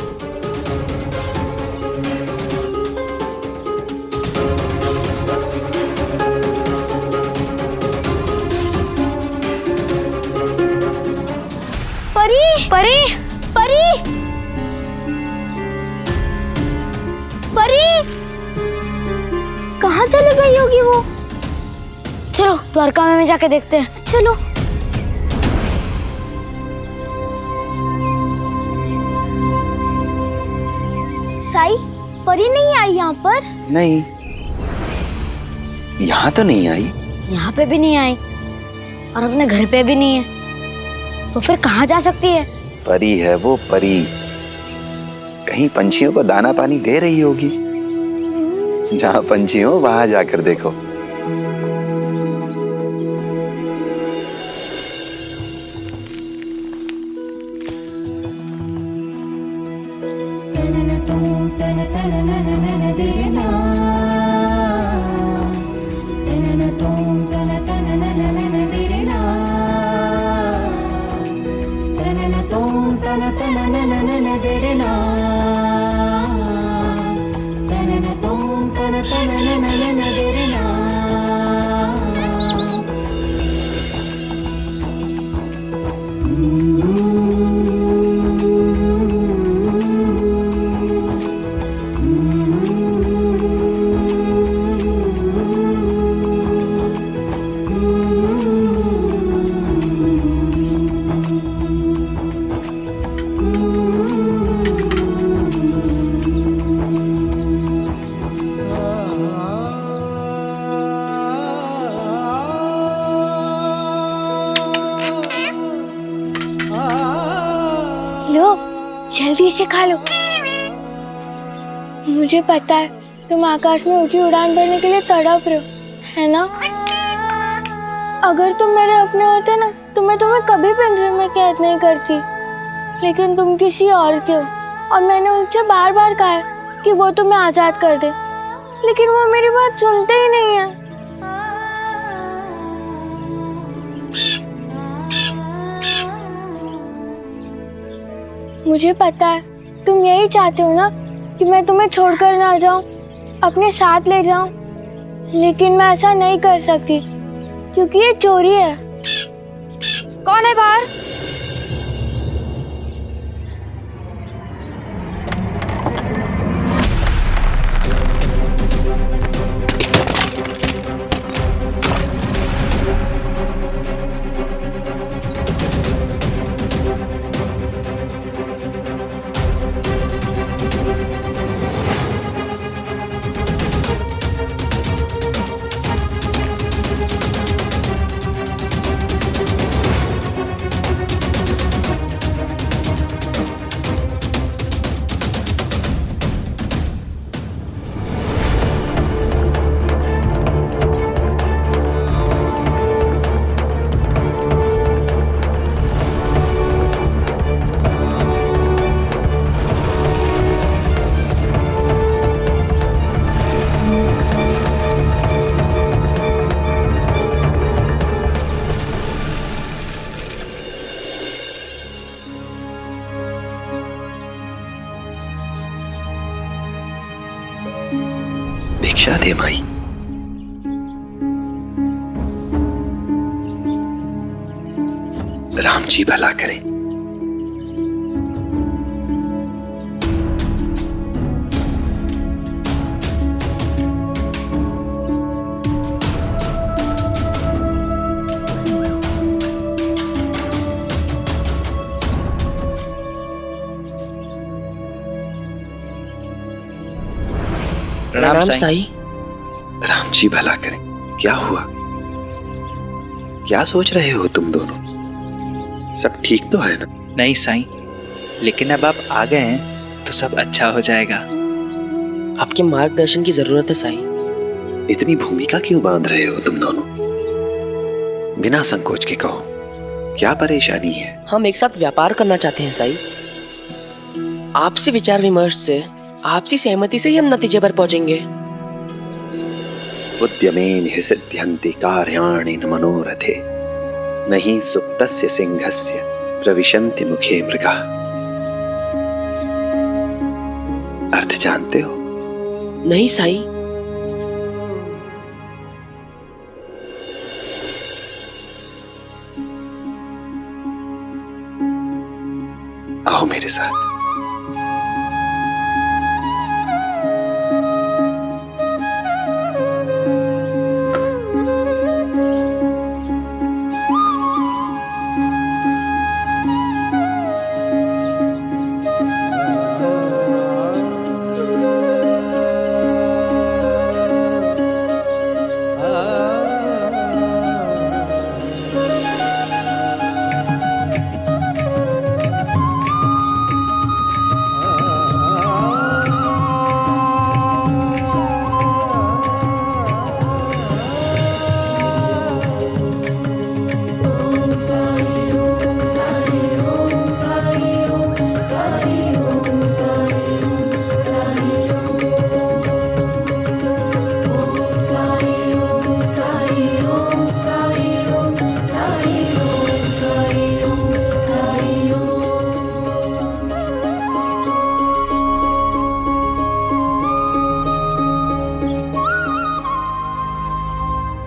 परी, परी, परी, परी, कहाँ चली गई होगी वो? चलो द्वारका में जाके देखते हैं। चलो। साई, परी नहीं आई यहाँ पर? नहीं, यहाँ तो नहीं आई। यहाँ पे भी नहीं आई और अपने घर पे भी नहीं है, तो फिर कहाँ जा सकती है? परी है वो, परी कहीं पंछियों को दाना पानी दे रही होगी। जहाँ पंछी हो वहां जाकर देखो। जल्दी से खा लो। मुझे पता है तुम आकाश में ऊंची उड़ान भरने के लिए तड़प रहे हो, है ना? अगर तुम मेरे अपने होते ना तो मैं तुम्हें कभी पिंजरे में कैद नहीं करती, लेकिन तुम किसी और के हो और मैंने उनसे बार बार कहा है कि वो तुम्हें आजाद कर दे, लेकिन वो मेरी बात सुनते ही नहीं है। मुझे पता है तुम यही चाहते हो ना कि मैं तुम्हें छोड़कर ना जाऊं, अपने साथ ले जाऊं, लेकिन मैं ऐसा नहीं कर सकती क्योंकि ये चोरी है। कौन है बाहर? भिक्षा दे माई। राम जी भला करें। प्रणाम साईं। राम जी भला करें। क्या हुआ? क्या सोच रहे हो तुम दोनों? सब ठीक तो है ना? नहीं साईं, लेकिन अब आप आ गए हैं तो सब अच्छा हो जाएगा। आपके मार्गदर्शन की जरूरत है साईं। इतनी भूमिका क्यों बांध रहे हो तुम दोनों? बिना संकोच के कहो, क्या परेशानी है? हम एक साथ व्यापार करना चाहते हैं साईं। आपसे विचार विमर्श से, आपसी सहमति से ही हम नतीजे पर पहुंचेंगे। उद्यमेन हि सिद्ध्यन्ति कार्याणि न मनोरथे, नहि सुप्तस्य सिंहस्य प्रविशन्ति मुखे मृगाः। अर्थ जानते हो? नहीं साईं। आओ मेरे साथ।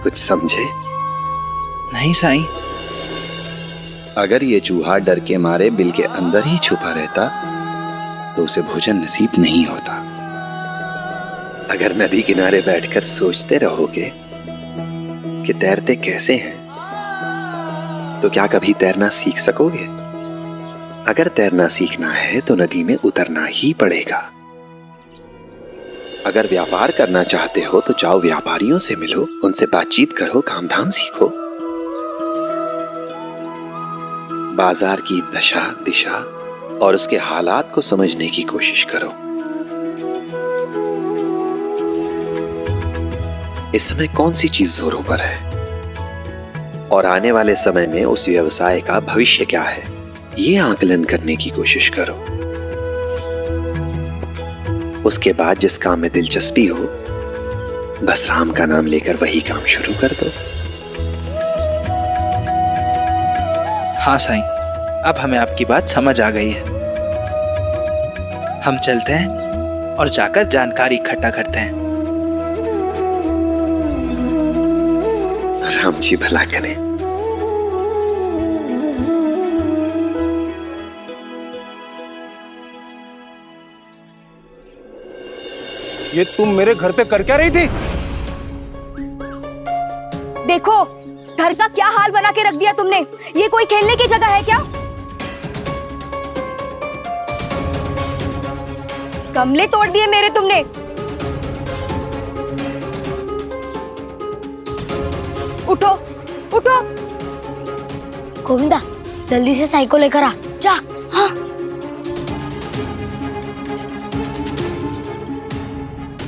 कुछ समझे? नहीं साईं। अगर ये चूहा डर के मारे बिल के अंदर ही छुपा रहता तो उसे भोजन नसीब नहीं होता। अगर नदी किनारे बैठकर सोचते रहोगे कि तैरते कैसे हैं, तो क्या कभी तैरना सीख सकोगे? अगर तैरना सीखना है तो नदी में उतरना ही पड़ेगा। अगर व्यापार करना चाहते हो तो जाओ व्यापारियों से मिलो, उनसे बातचीत करो, काम धाम सीखो। बाजार की दशा दिशा और उसके हालात को समझने की कोशिश करो। इस समय कौन सी चीज जोरों पर है और आने वाले समय में उस व्यवसाय का भविष्य क्या है, ये आकलन करने की कोशिश करो। उसके बाद जिस काम में दिलचस्पी हो, बस राम का नाम लेकर वही काम शुरू कर दो। हाँ साईं, अब हमें आपकी बात समझ आ गई है। हम चलते हैं और जाकर जानकारी इकट्ठा करते हैं। राम जी भला करें। ये तुम मेरे घर पे कर क्या रही थी? देखो घर का क्या हाल बना के रख दिया तुमने। ये कोई खेलने की जगह है क्या? गमले तोड़ दिए मेरे तुमने। उठो उठो। गोविंदा जल्दी से साई को लेकर आ जा। हाँ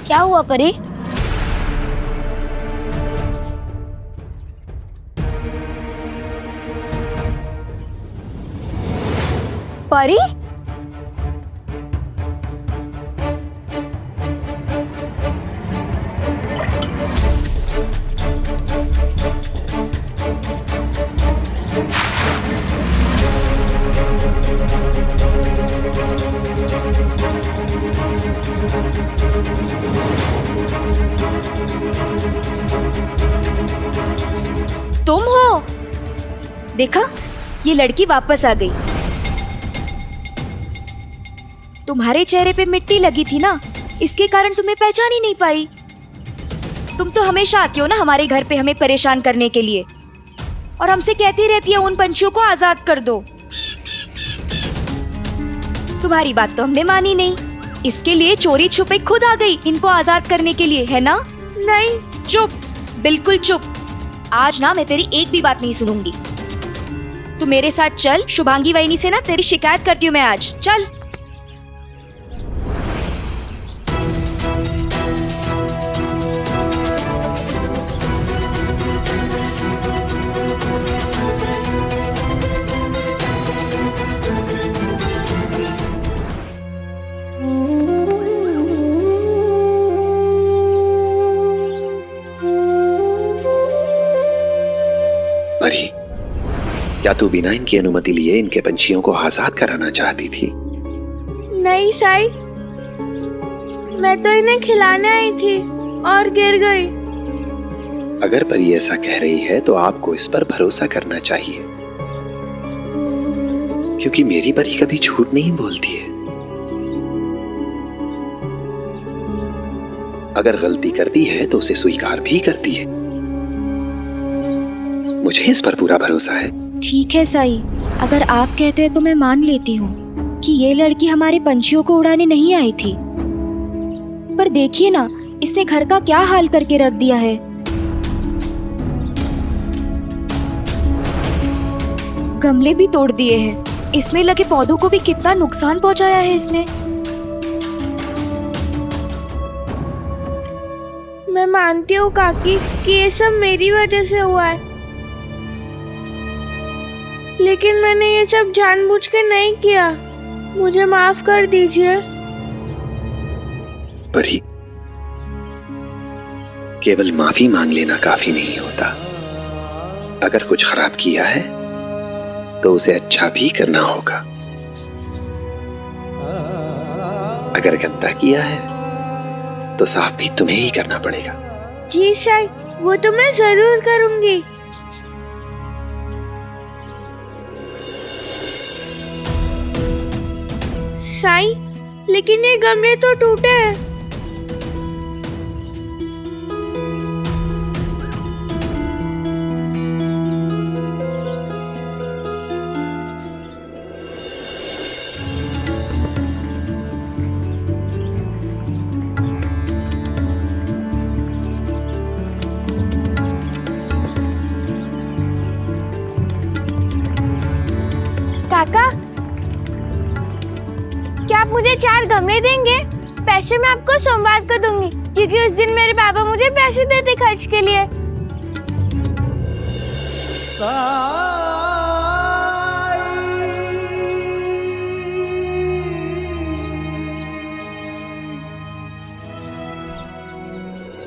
क्या हुआ परी? परी? तुम हो? देखा, ये लड़की वापस आ गई। तुम्हारे चेहरे पे मिट्टी लगी थी ना, इसके कारण तुम्हें पहचान ही नहीं पाई। तुम तो हमेशा आती हो ना हमारे घर पे हमें परेशान करने के लिए, और हमसे कहती रहती है उन पंछियों को आजाद कर दो। तुम्हारी बात तो हमने मानी नहीं, इसके लिए चोरी छुपे खुद आ गई इनको आजाद करने के लिए, है ना? नहीं। चुप, बिल्कुल चुप। आज ना मैं तेरी एक भी बात नहीं सुनूंगी। तू मेरे साथ चल, शुभांगी वहीनी से ना तेरी शिकायत करती हूँ मैं आज। चल। परी, क्या तू बिना इनकी अनुमति लिए इनके पंछियों को आजाद कराना चाहती थी? नहीं साई, मैं तो इन्हें खिलाने आई थी और गिर गई। अगर परी ऐसा कह रही है तो आपको इस पर भरोसा करना चाहिए, क्योंकि मेरी परी कभी झूठ नहीं बोलती है। अगर गलती करती है तो उसे स्वीकार भी करती है। मुझे इस पर पूरा भरोसा है। ठीक है साई, अगर आप कहते हैं तो मैं मान लेती हूँ कि ये लड़की हमारे पंछियों को उड़ाने नहीं आई थी, पर देखिए ना इसने घर का क्या हाल करके रख दिया है। गमले भी तोड़ दिए हैं, इसमें लगे पौधों को भी कितना नुकसान पहुंचाया है इसने। मैं मानती हूँ काकी कि ये सब मेरी वजह से हुआ है, लेकिन मैंने ये सब जानबूझ के नहीं किया। मुझे माफ कर दीजिए। परी, केवल माफी मांग लेना काफी नहीं होता। अगर कुछ खराब किया है तो उसे अच्छा भी करना होगा। अगर गंदा किया है तो साफ भी तुम्हें ही करना पड़ेगा। जी साई, वो तो मैं जरूर करूंगी। साई, लेकिन ये गमले तो टूटे हैं। काका, क्या आप मुझे 4 गमले देंगे? पैसे मैं आपको सोमवार को दूंगी, क्योंकि उस दिन मेरे पापा मुझे पैसे देते खर्च के लिए।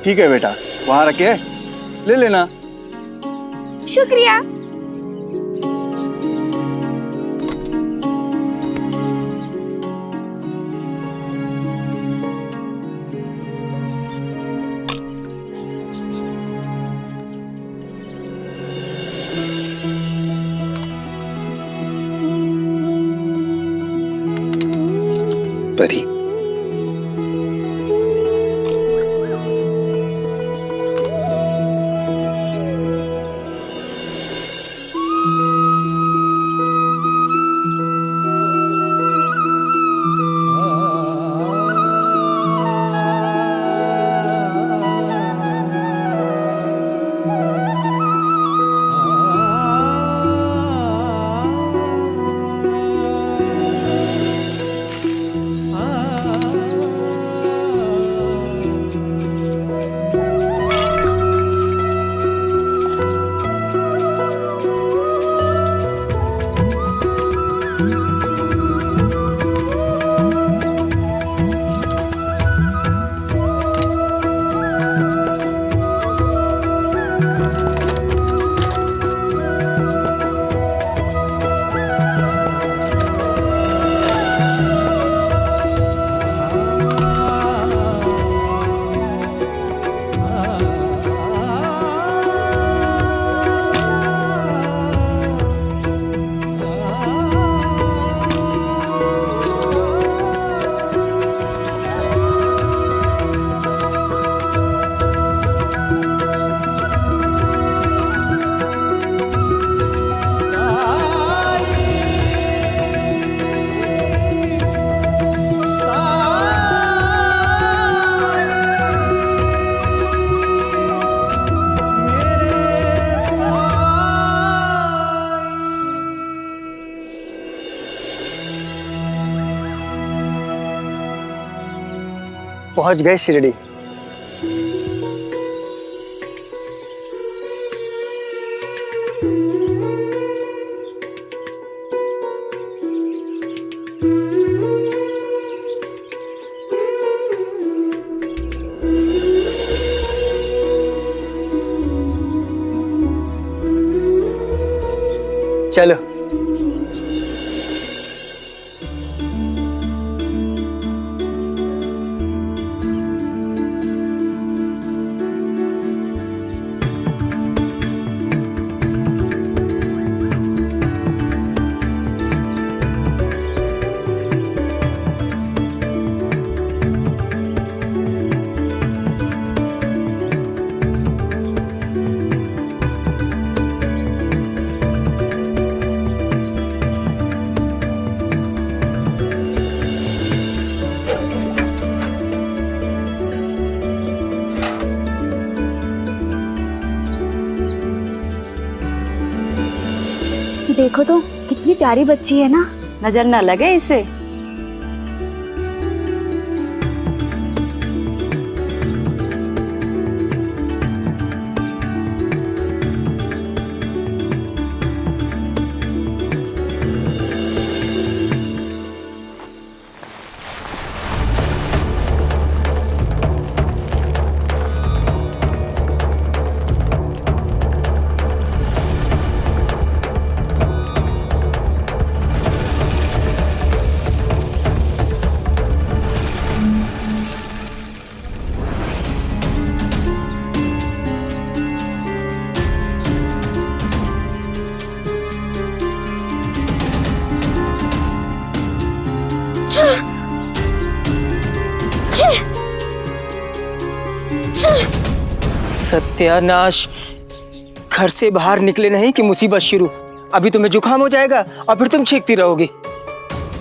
ठीक है बेटा, वहां रखे ले लेना। शुक्रिया। परी। पहुंच गए शिरडी। चलो। देखो तो कितनी प्यारी बच्ची है ना, नजर न लगे इसे। सत्यानाश, घर से बाहर निकले नहीं कि मुसीबत शुरू। अभी तुम्हें जुकाम हो जाएगा और फिर तुम छींकती रहोगी,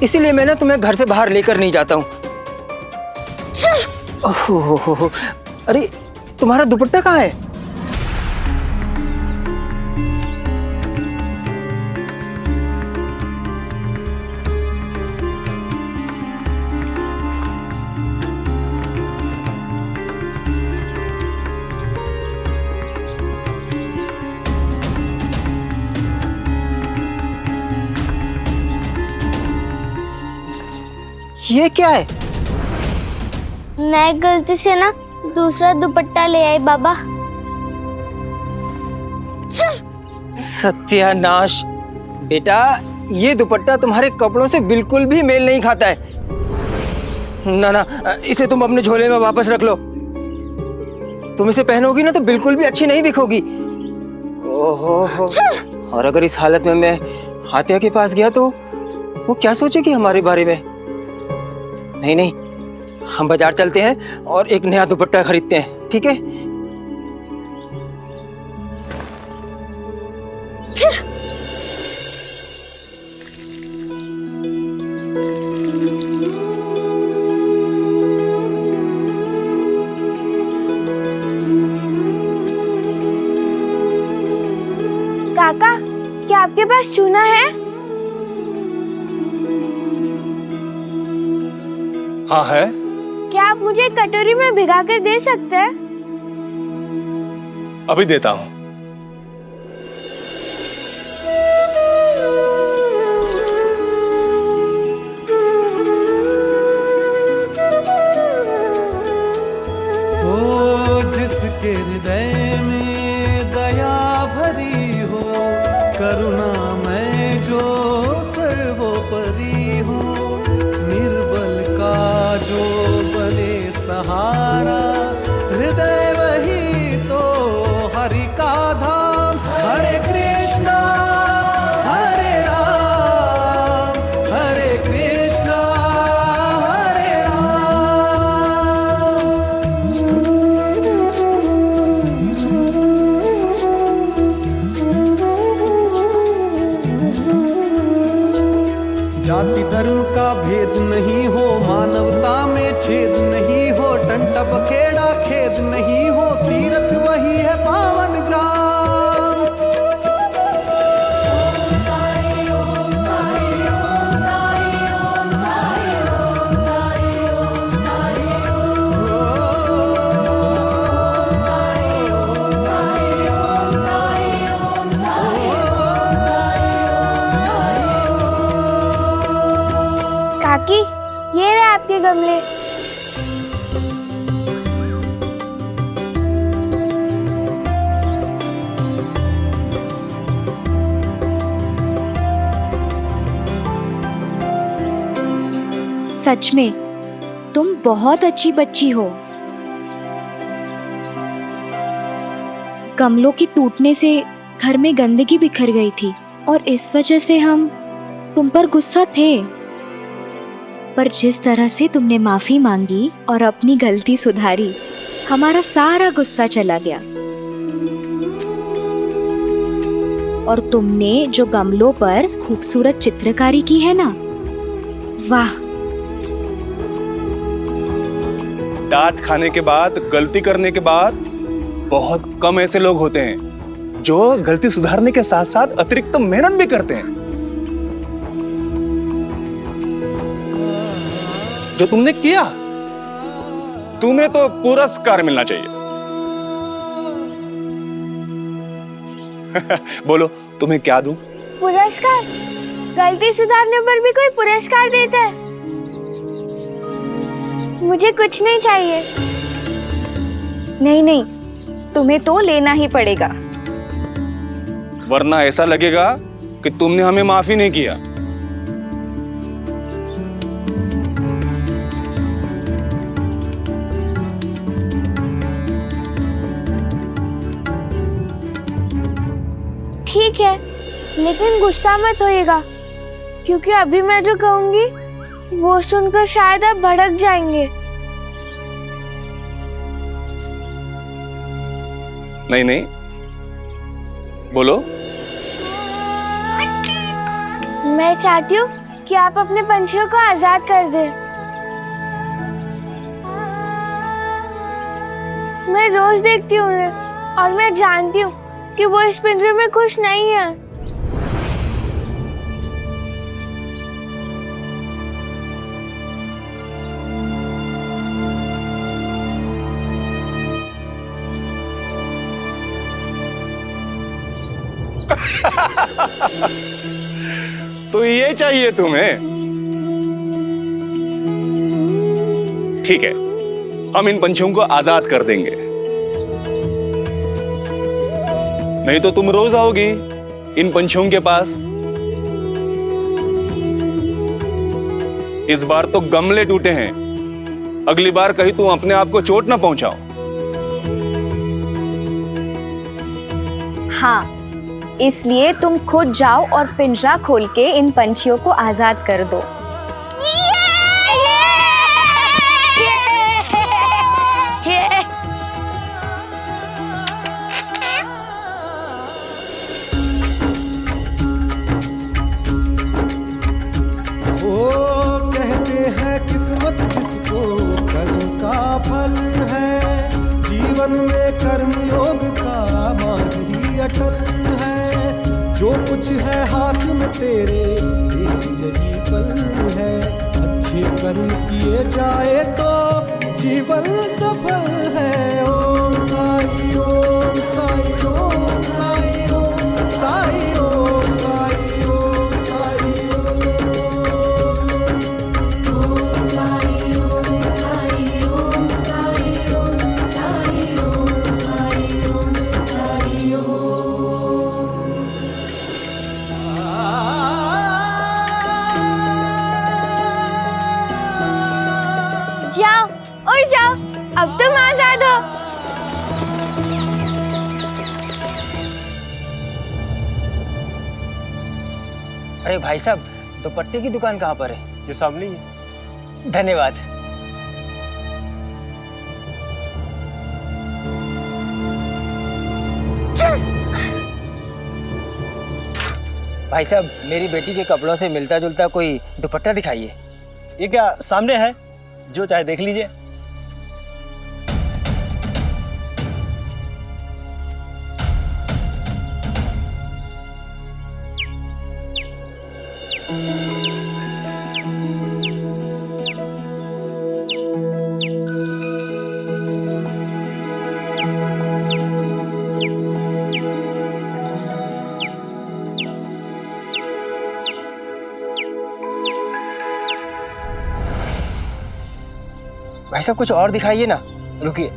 इसीलिए मैं ना तुम्हें घर से बाहर लेकर नहीं जाता हूँ। ओहो, अरे तुम्हारा दुपट्टा कहाँ है? ये क्या है? मैं गलती से ना दूसरा दुपट्टा ले आई बाबा। सत्यानाश बेटा, ये दुपट्टा तुम्हारे कपड़ों से बिल्कुल भी मेल नहीं खाता है। ना ना, इसे तुम अपने झोले में वापस रख लो। तुम इसे पहनोगी ना तो बिल्कुल भी अच्छी नहीं दिखोगी। ओहो, और अगर इस हालत में मैं हातिया के पास गया तो वो क्या सोचेगी हमारे बारे में? नहीं नहीं, हम बाजार चलते हैं और एक नया दुपट्टा खरीदते हैं, ठीक है? काका, क्या आपके पास चूना है? हाँ है। क्या आप मुझे एक कटोरी में भिगा कर दे सकते हैं? अभी देता हूँ। ओ जिसके हृदय में दया भरी हो, करुणा में जो सर्वोपरि हो, निर्बल का जो बने सहारा, हृदय वही तो हरि का धाम। हरे कृष्णा हरे राम, हरे कृष्णा हरे जाति धर्म का भेद नहीं हो, मानवता में छेद नहीं हो, टंटा बखेड़ा खेद नहीं हो, तीर्थ वही है पावन ग्राम। काकी, ये रहे आपके गमले। सच में तुम बहुत अच्छी बच्ची हो। गमलों के टूटने से घर में गंदगी बिखर गई थी और इस वजह से हम तुम पर गुस्सा थे, पर जिस तरह से तुमने माफी मांगी और अपनी गलती सुधारी, हमारा सारा गुस्सा चला गया। और तुमने जो गमलों पर खूबसूरत चित्रकारी की है ना, वाह। डांट खाने के बाद, गलती करने के बाद बहुत कम ऐसे लोग होते हैं जो गलती सुधारने के साथ साथ अतिरिक्त मेहनत भी करते हैं। जो तुमने किया, तुम्हें तो पुरस्कार मिलना चाहिए। बोलो, तुम्हें क्या दूं? पुरस्कार? गलती सुधारने पर भी कोई पुरस्कार देता है? मुझे कुछ नहीं चाहिए। नहीं नहीं, तुम्हें तो लेना ही पड़ेगा। वरना ऐसा लगेगा कि तुमने हमें माफी नहीं किया। ठीक है, लेकिन गुस्सा मत होइएगा, क्योंकि अभी मैं जो कहूंगी वो सुनकर शायद आप भड़क जाएंगे। नहीं नहीं, बोलो। मैं चाहती हूँ कि आप अपने पंछियों को आजाद कर दें। मैं रोज देखती हूँ उन्हें और मैं जानती हूँ कि वो इस पिंजरे में खुश नहीं है। तो ये चाहिए तुम्हें? ठीक है, हम इन पंछियों को आजाद कर देंगे। नहीं तो तुम रोज आओगी इन पंछियों के पास। इस बार तो गमले टूटे हैं, अगली बार कहीं तुम अपने आप को चोट ना पहुंचाओ। हाँ, इसलिए तुम खुद जाओ और पिंजरा खोल के इन पंछियों को आजाद कर दो। है हाथ में तेरे, एक यही पल है। अच्छे कर्म किए जाए तो जीवन सफल है। ओम साई ओम साई ओम साई ओम साई ओम साई ओम साई ओम साई ओम साई ओम साई ओम साई ओम साई ओम साई ओम। जाओ और जाओ, अब तुम आजाद हो। अरे भाई साहब, दुपट्टे की दुकान कहाँ पर है? ये सामने ही है। धन्यवाद। भाई साहब, मेरी बेटी के कपड़ों से मिलता जुलता कोई दुपट्टा दिखाइए। ये क्या सामने है, जो चाहे देख लीजिए। भाई साहब, कुछ और दिखाइए ना। रुकिए।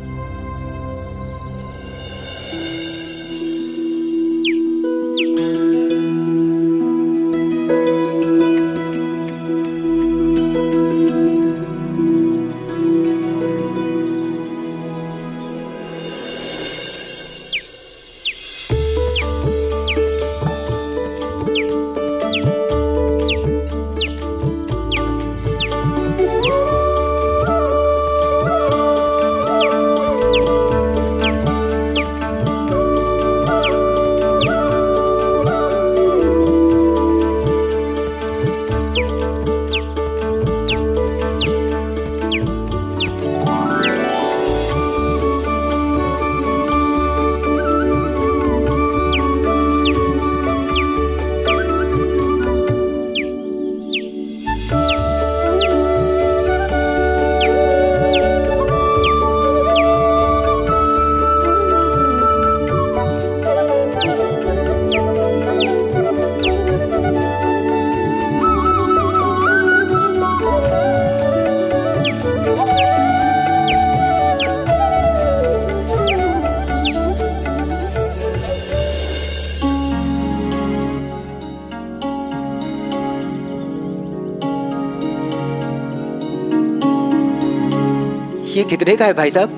ये कितने का है भाई साहब?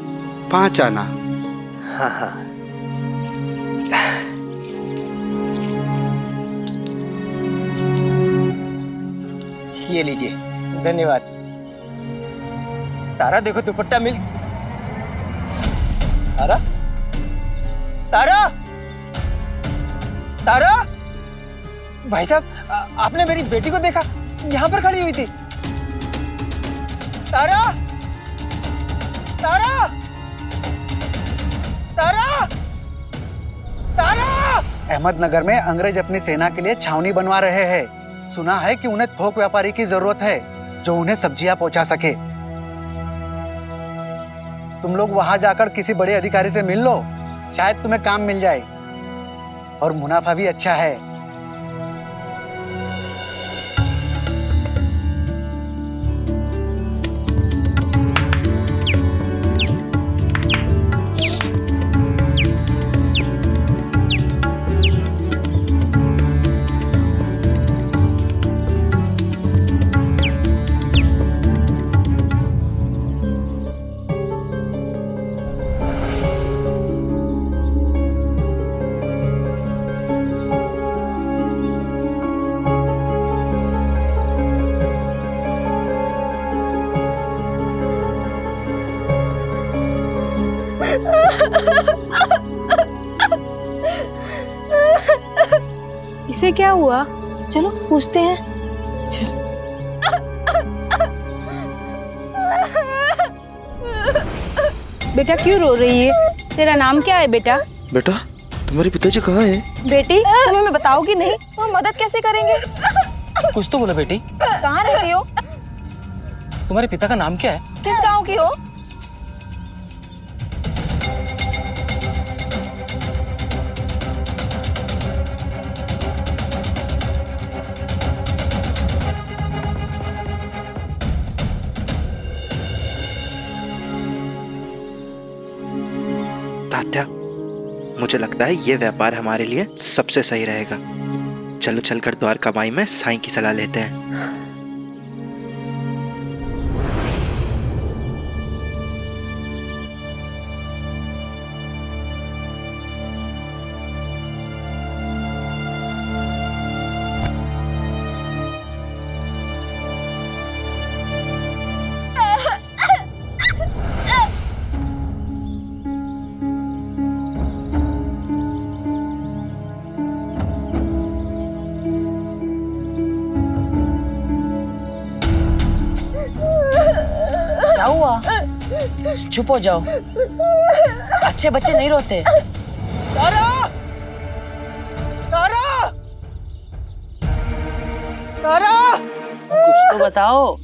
5 आना। हाँ हाँ। ये लीजिए, धन्यवाद। तारा देखो, दुपट्टा मिल। तारा, तारा, तारा। भाई साहब, आपने मेरी बेटी को देखा? यहाँ पर खड़ी हुई थी। तारा, तारा, तारा, तारा। अहमदनगर में अंग्रेज अपनी सेना के लिए छावनी बनवा रहे हैं। सुना है कि उन्हें थोक व्यापारी की जरूरत है जो उन्हें सब्जियां पहुंचा सके। तुम लोग वहां जाकर किसी बड़े अधिकारी से मिल लो, शायद तुम्हें काम मिल जाए और मुनाफा भी अच्छा है। इसे क्या हुआ? चलो पूछते हैं। बेटा क्यों रो रही है? तेरा नाम क्या है बेटा? बेटा तुम्हारे पिताजी कहाँ है? बेटी तुम हमें बताओगी नहीं तो हम मदद कैसे करेंगे? कुछ तो बोलो बेटी। कहाँ रहती हो? तुम्हारे पिता का नाम क्या है? किस गांव की हो? तात्या, मुझे लगता है ये व्यापार हमारे लिए सबसे सही रहेगा। चलो चलकर द्वारका माई में साईं की सलाह लेते हैं। क्या हुआ? चुप हो जाओ, अच्छे बच्चे नहीं रोते। तारा! तारा! तारा! कुछ तो बताओ।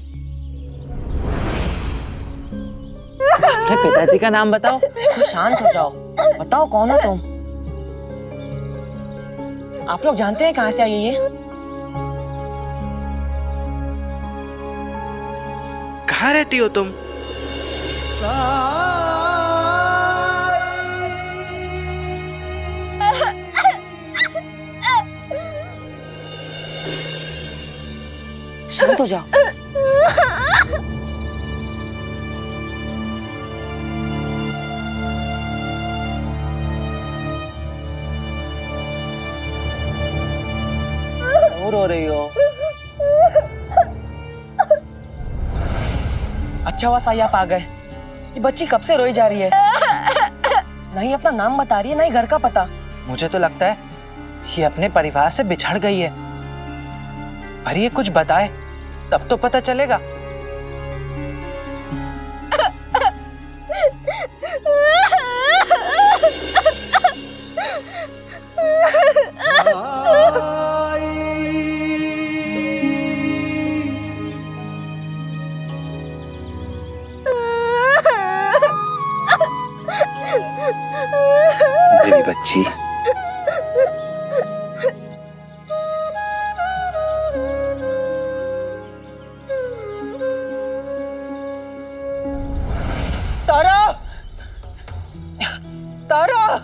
अपने पिताजी का नाम बताओ। तुम शांत हो जाओ, बताओ कौन हो तुम? आप लोग जानते हैं कहाँ से आई है ये? कहाँ रहती हो तुम? शांत हो जाओ। क्यों रो रही हो? अच्छा हुआ साई आप आ गए। ये बच्ची कब से रोई जा रही है, नहीं अपना नाम बता रही है, नहीं घर का पता। मुझे तो लगता है ये अपने परिवार से बिछड़ गई है। पर ये कुछ बताए तब तो पता चलेगा। मेरी बच्ची, तारा! तारा!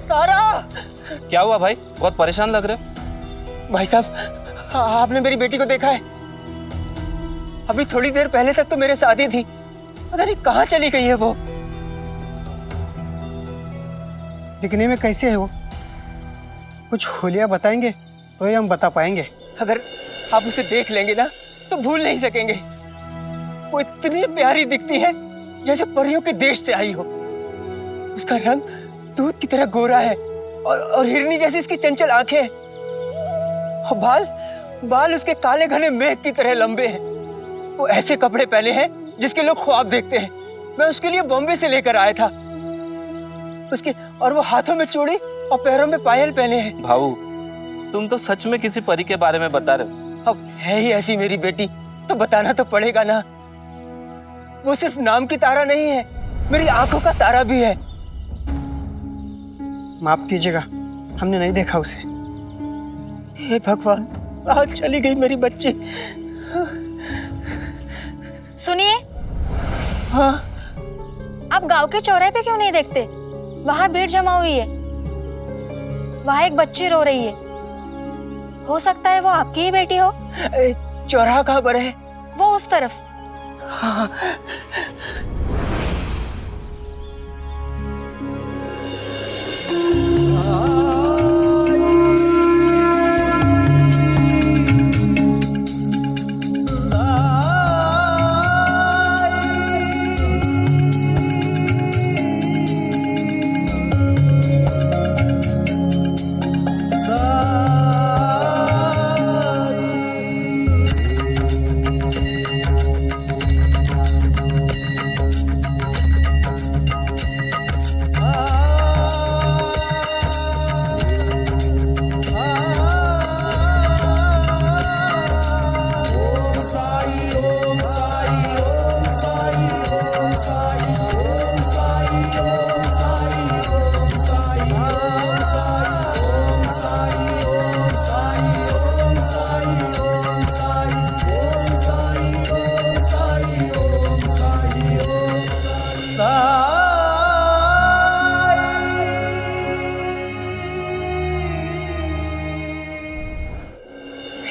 तारा! क्या हुआ भाई, बहुत परेशान लग रहे हो? भाई साहब, आपने मेरी बेटी को देखा है? अभी थोड़ी देर पहले तक तो मेरे साथ ही थी, पता नहीं कहाँ चली गई है वो। दिखने में कैसे है वो? कुछ होलिया बताएंगे तो ही हम बता पाएंगे। अगर आप उसे देख लेंगे ना तो भूल नहीं सकेंगे। वो इतनी प्यारी दिखती है जैसे परियों के देश से आई हो। उसका रंग दूध की तरह गोरा है और हिरनी जैसी इसकी चंचल आंखें हैं। और बाल उसके काले घने मेघ की तरह लंबे हैं। वो ऐसे कपड़े पहने हैं जिसके लोग ख्वाब देखते हैं। मैं उसके लिए बॉम्बे से लेकर आया था। उसके और वो हाथों में चूड़ी और पैरों में पायल पहने हैं। भाऊ, तुम तो सच में किसी परी के बारे में बता रहे हो। अब है ही ऐसी मेरी बेटी तो बताना तो पड़ेगा ना। वो सिर्फ नाम की तारा नहीं है, मेरी आंखों का तारा भी है। माफ कीजिएगा, हमने नहीं देखा उसे। हे भगवान, आज चली गई मेरी बच्ची। सुनिए, हाँ? आप गांव के चौराहे पे क्यों नहीं देखते? वहां भीड़ जमा हुई है। वहां एक बच्ची रो रही है। हो सकता है वो आपकी ही बेटी हो। चौराहा कहाँ पर है? वो उस तरफ। हाँ।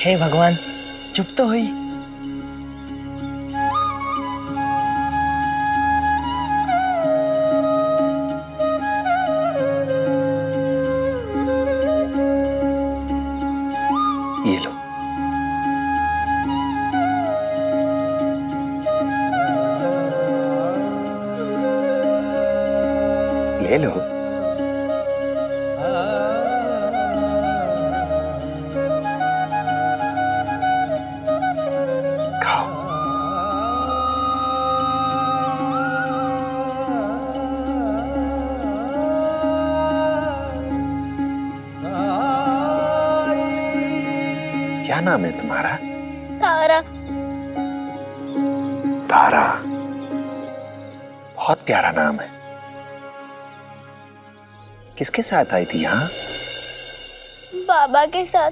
हे भगवान, चुप तो हुई। ये लो। ले लो। खाओ। क्या नाम है तुम्हारा? तारा। तारा, बहुत प्यारा नाम है। किसके साथ आई थी यहाँ? बाबा के साथ।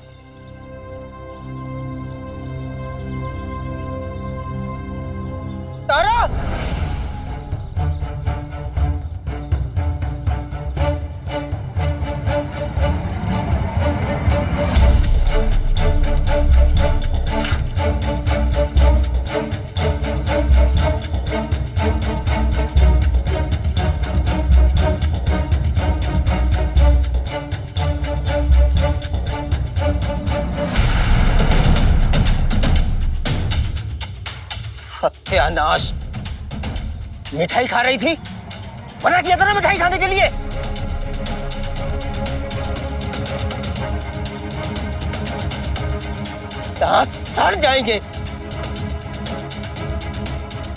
तारा! सत्यानाश! मिठाई खा रही थी? मना किया था ना मिठाई खाने के लिए। दांत सड़ जाएंगे,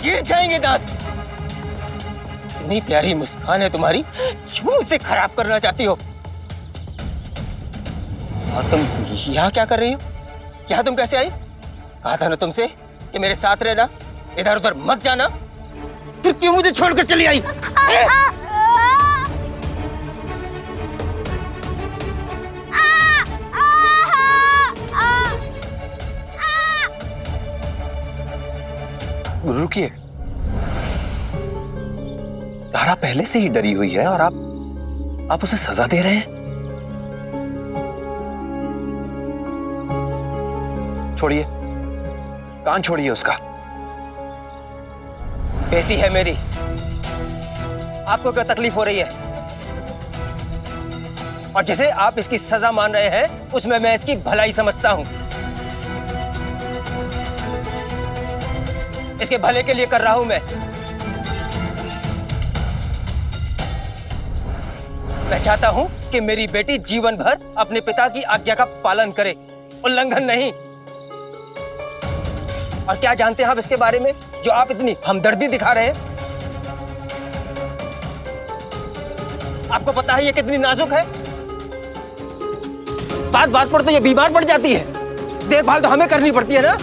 गिर जाएंगे दांत। इतनी प्यारी मुस्कान है तुम्हारी, क्यों इसे खराब करना चाहती हो? और तुम यहाँ क्या कर रही हो? यहाँ तुम कैसे आई? कहा था ना तुमसे कि मेरे साथ रहना, इधर उधर मत जाना। फिर क्यों मुझे छोड़कर चली आई? रुकिए। तारा पहले से ही डरी हुई है और आप उसे सजा दे रहे हैं। छोड़िए, कान छोड़िए उसका। बेटी है मेरी, आपको क्या तकलीफ हो रही है? और जिसे आप इसकी सजा मान रहे हैं, उसमें मैं इसकी भलाई समझता हूं। इसके भले के लिए कर रहा हूं मैं। मैं चाहता हूं कि मेरी बेटी जीवन भर अपने पिता की आज्ञा का पालन करे, उल्लंघन नहीं। और क्या जानते हैं आप इसके बारे में, जो आप इतनी हमदर्दी दिखा रहे हैं? आपको पता है ये कितनी नाजुक है? बात बात पर तो ये बीमार पड़ जाती है। देखभाल तो हमें करनी पड़ती है ना।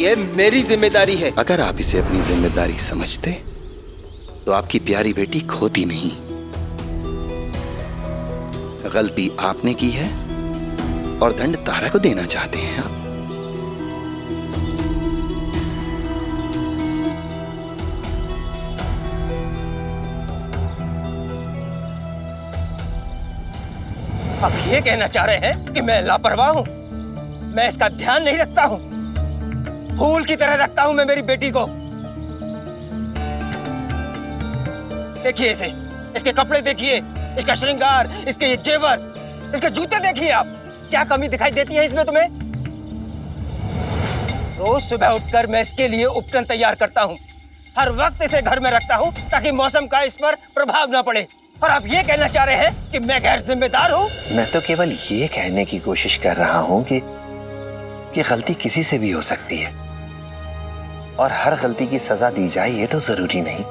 ये मेरी जिम्मेदारी है। अगर आप इसे अपनी जिम्मेदारी समझते तो आपकी प्यारी बेटी खोती नहीं। गलती आपने की है और दंड तारा को देना चाहते हैं आप। आप ये कहना चाह रहे हैं कि मैं लापरवाह हूं? मैं इसका ध्यान नहीं रखता हूं? फूल की तरह रखता हूं मैं मेरी बेटी को। देखिए इसे, इसके कपड़े देखिए, इसका श्रृंगार, इसके ये जेवर, इसके जूते देखिए आप। क्या कमी दिखाई देती है इसमें तुम्हें? रोज सुबह उठकर मैं इसके लिए उपटन तैयार करता हूं। हर वक्त इसे घर में रखता हूं ताकि मौसम का इस पर प्रभाव न पड़े। और आप ये कहना चाह रहे हैं कि मैं गैर जिम्मेदार हूं? मैं तो केवल ये कहने की कोशिश कर रहा हूं कि गलती किसी से भी हो सकती है और हर गलती की सजा दी जाए ये तो जरूरी नहीं।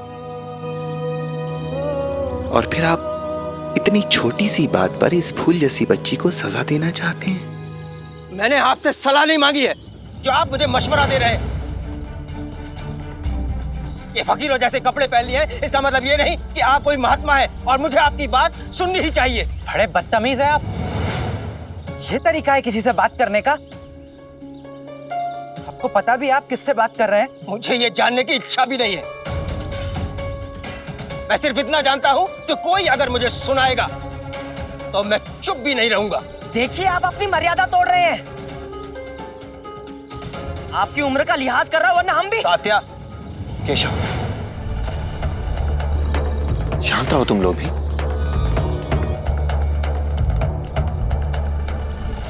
और फिर आप इतनी छोटी सी बात पर इस फूल जैसी बच्ची को सजा देना चाहते हैं? मैंने आपसे सलाह नहीं मांगी है, जो आप मुझे मशवरा दे रहे हैं। ये फकीरों जैसे कपड़े पहन लिए हैं, इसका मतलब ये नहीं कि आप कोई महात्मा है और मुझे आपकी बात सुननी ही चाहिए। बड़े बदतमीज है आप। ये तरीका है किसी से बात करने का? आपको पता भी आप किससे बात कर रहे हैं? मुझे ये जानने की इच्छा भी नहीं है। मैं सिर्फ इतना जानता हूं कि कोई अगर मुझे सुनाएगा तो मैं चुप भी नहीं रहूंगा। देखिए आप अपनी मर्यादा तोड़ रहे हैं। आपकी उम्र का लिहाज कर रहा, वरना हम भी। तात्या, केशव, शांत रहो तुम लोग भी।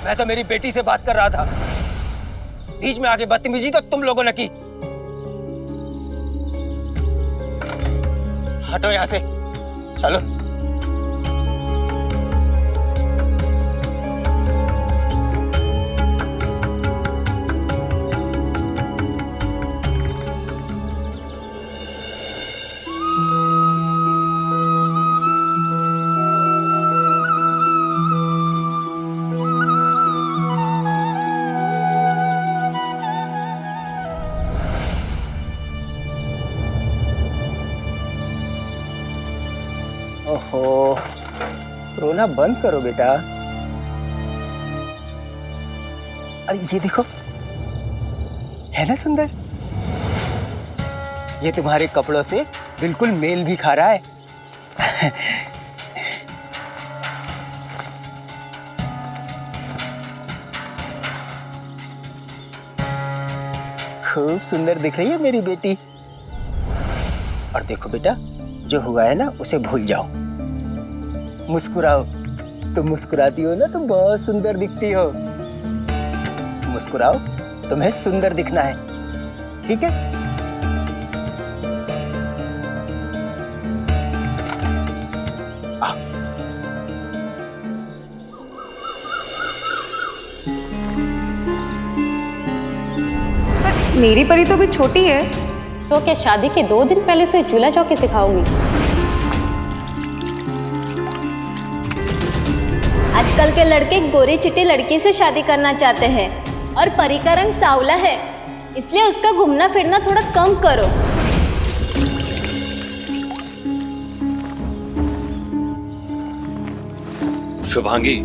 मैं तो मेरी बेटी से बात कर रहा था, बीच में आके बदतमीजी तो तुम लोगों ने की। हटो यहां से, चलो। ओहो, रोना बंद करो बेटा। अरे ये देखो, है ना सुंदर? ये तुम्हारे कपड़ों से बिल्कुल मेल भी खा रहा है। खूब सुंदर दिख रही है मेरी बेटी। और देखो बेटा, जो हुआ है ना उसे भूल जाओ, मुस्कुराओ। तुम मुस्कुराती हो ना तो बहुत सुंदर दिखती हो। मुस्कुराओ, तुम्हें सुंदर दिखना है, ठीक है? मेरी परी तो अभी छोटी है। तो क्या शादी के 2 दिन पहले से चूल्हा चौके सिखाओगी? आजकल के लड़के गोरी चिट्टी लड़की से शादी करना चाहते हैं और परी का रंग सांवला है, इसलिए उसका घूमना फिरना थोड़ा कम करो। शुभांगी,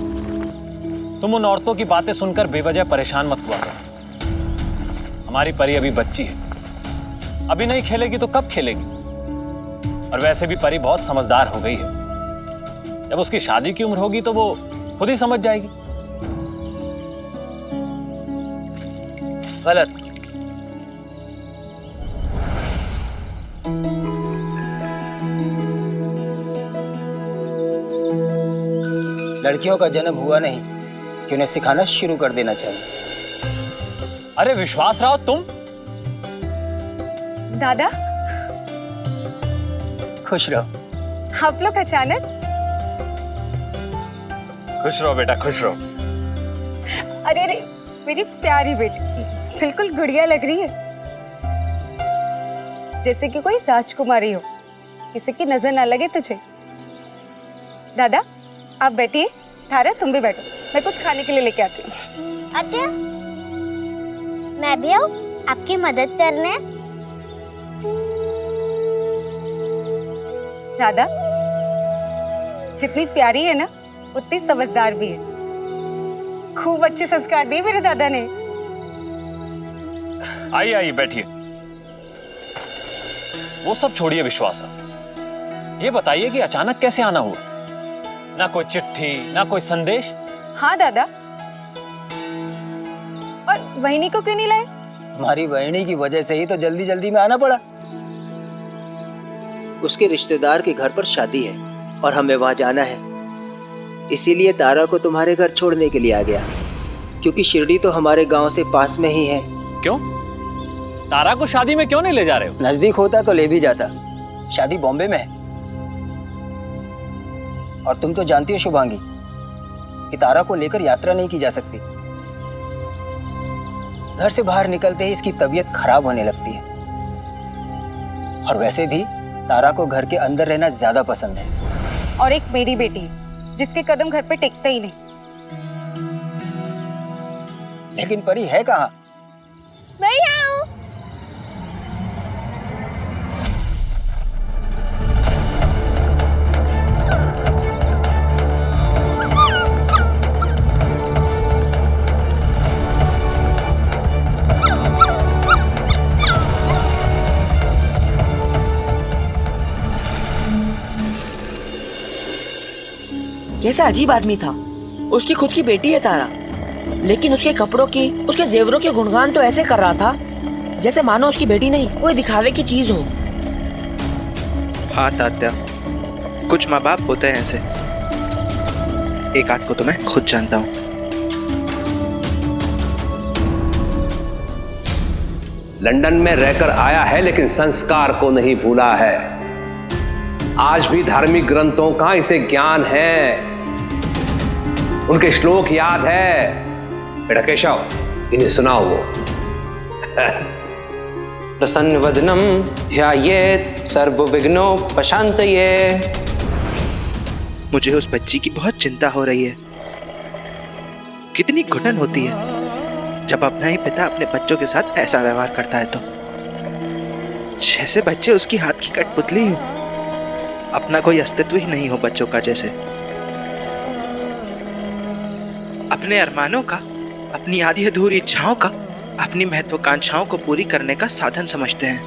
तुम उन औरतों की बातें सुनकर बेवजह परेशान मत हुआ करो। हमारी परी अभी बच्ची है, अभी नहीं खेलेगी तो कब खेलेगी? और वैसे भी परी बहुत समझदार हो गई है, जब उसकी शादी की उम्र होगी तो वो खुद ही समझ जाएगी। गलत। लड़कियों का जन्म हुआ नहीं कि उन्हें सिखाना शुरू कर देना चाहिए। अरे विश्वास राव, तुम? दादा, खुश रहो। आप लोग अचानक? खुश रहो बेटा, खुश रहो। अरे अरे, मेरी प्यारी बेटी, बिल्कुल गुड़िया लग रही है, जैसे कि कोई राजकुमारी हो, किसी की नजर ना लगे तुझे। दादा, आप बैठिए। थारा, तुम भी बैठो, मैं कुछ खाने के लिए लेके आती हूँ। अत्या, मैं भी आऊँ आपकी मदद करने? दादा, जितनी प्यारी है ना उतनी समझदार भी है। खूब अच्छे संस्कार दिए मेरे दादा ने। आइए आइए, बैठिए। वो सब छोड़िए विश्वास, ये बताइए कि अचानक कैसे आना हुआ? ना कोई चिट्ठी, ना कोई संदेश? हाँ दादा। और वहिनी को क्यों नहीं लाए? हमारी वहिनी की वजह से ही तो जल्दी जल्दी में आना पड़ा। उसके रिश्तेदार के घर पर शादी है और हमें वहां जाना है, इसीलिए तारा को तुम्हारे घर छोड़ने के लिए आ गया, क्योंकि शिरडी तो हमारे गांव से पास में ही है। क्यों? तारा को शादी में क्यों नहीं ले जा रहे हो? नजदीक होता तो ले भी जाता, शादी बॉम्बे में है। और तुम तो जानती हो शुभांगी कि तारा को लेकर यात्रा नहीं की जा सकती। घर से बाहर निकलते ही इसकी तबीयत खराब होने लगती है, और वैसे भी तारा को घर के अंदर रहना ज्यादा पसंद है। और एक मेरी बेटी जिसके कदम घर पे टिकते ही नहीं। लेकिन परी है कहाँ? मैं यहाँ हूँ। कैसा अजीब आदमी था। उसकी खुद की बेटी है तारा, लेकिन उसके कपड़ों की, उसके जेवरों के गुणगान तो ऐसे कर रहा था जैसे मानो उसकी बेटी नहीं, कोई दिखावे की चीज हो। हाँ तात्या, कुछ माँ बाप होते हैं ऐसे। एक आध को तो मैं खुद जानता हूँ। लंदन में रहकर आया है लेकिन संस्कार को नहीं भूला है। आज भी धार्मिक ग्रंथों का इसे ज्ञान है, उनके श्लोक याद है। बेटा केशव, इन्हें सुनाओ वो। प्रसन्न वदनम ध्यायेत् सर्वविघ्नोपशान्तये। मुझे उस बच्ची की बहुत चिंता हो रही है। कितनी घुटन होती है जब अपना ही पिता अपने बच्चों के साथ ऐसा व्यवहार करता है तो। जैसे बच्चे उसकी हाथ की कठपुतली हो, अपना कोई अस्तित्व ही नहीं हो बच्चों का जैसे। अपने अरमानों का, अपनी आधी अधूरी इच्छाओं का, अपनी महत्वाकांक्षाओं को पूरी करने का साधन समझते हैं।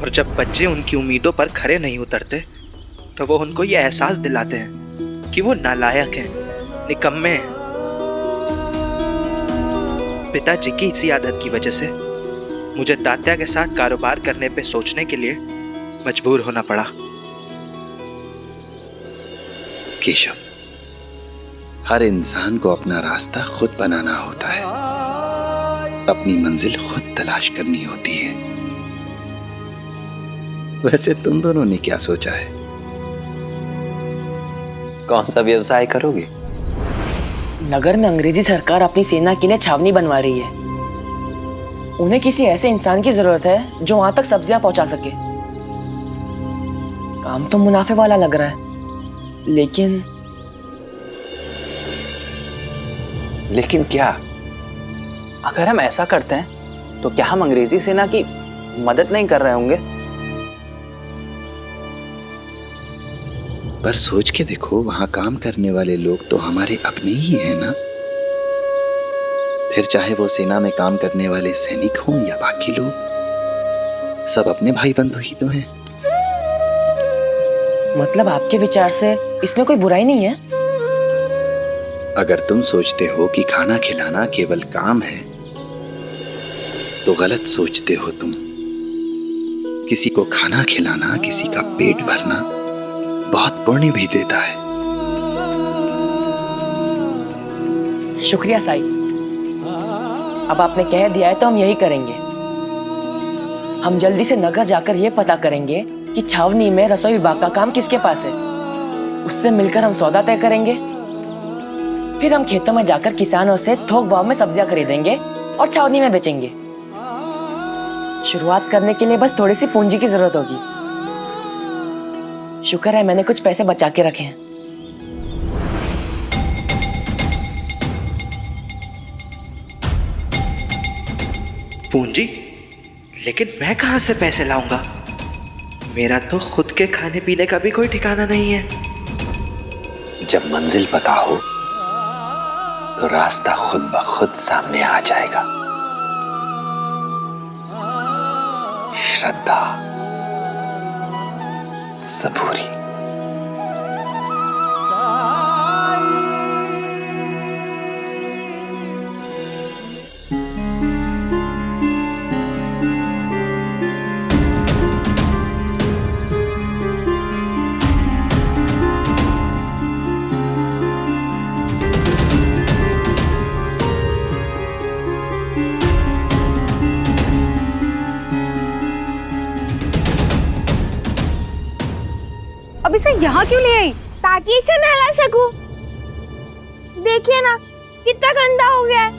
और जब बच्चे उनकी उम्मीदों पर खरे नहीं उतरते तो वो उनको ये एहसास दिलाते हैं कि वो नालायक हैं, निकम्मे हैं। पिताजी की इसी आदत की वजह से मुझे तात्या के साथ कारोबार करने पे सोचने के लिए मजबूर होना पड़ा। केशव, हर इंसान को अपना रास्ता खुद बनाना होता है, अपनी मंजिल खुद तलाश करनी होती है। वैसे तुम दोनों ने क्या सोचा है? कौन सा व्यवसाय करोगे? नगर में अंग्रेजी सरकार अपनी सेना के लिए छावनी बनवा रही है। उन्हें किसी ऐसे इंसान की जरूरत है जो वहां तक सब्जियां पहुंचा सके। काम तो मुनाफे वाला लग रहा है, लेकिन क्या? अगर हम ऐसा करते हैं तो क्या हम अंग्रेजी सेना की मदद नहीं कर रहे होंगे? पर सोच के देखो, वहां काम करने वाले लोग तो हमारे अपने ही हैं ना। फिर चाहे वो सेना में काम करने वाले सैनिक हों या बाकी लोग, सब अपने भाई बंधु ही तो हैं। मतलब आपके विचार से इसमें कोई बुराई नहीं है? अगर तुम सोचते हो कि खाना खिलाना केवल काम है तो गलत सोचते हो तुम। किसी को खाना खिलाना, किसी का पेट भरना बहुत पुण्य भी देता है। शुक्रिया साई, अब आपने कह दिया है तो हम यही करेंगे। हम जल्दी से नगर जाकर ये पता करेंगे कि छावनी में रसोई विभाग का काम किसके पास है। उससे मिलकर हम सौदा तय करेंगे। फिर हम खेतों में जाकर किसानों से थोक भाव में सब्जियां खरीदेंगे और छावनी में बेचेंगे। शुरुआत करने के लिए बस थोड़ी सी पूंजी की जरूरत होगी। शुक्र है मैंने कुछ पैसे बचा के रखे हैं। पूंजी? लेकिन मैं कहां से पैसे लाऊंगा? मेरा तो खुद के खाने पीने का भी कोई ठिकाना नहीं है। जब मंजिल पता हो तो रास्ता खुद ब खुद सामने आ जाएगा। श्रद्धा, सबूरी। अब इसे यहाँ क्यों ले आई? ताकि इसे नहला सकूं। देखिए ना कितना गंदा हो गया है।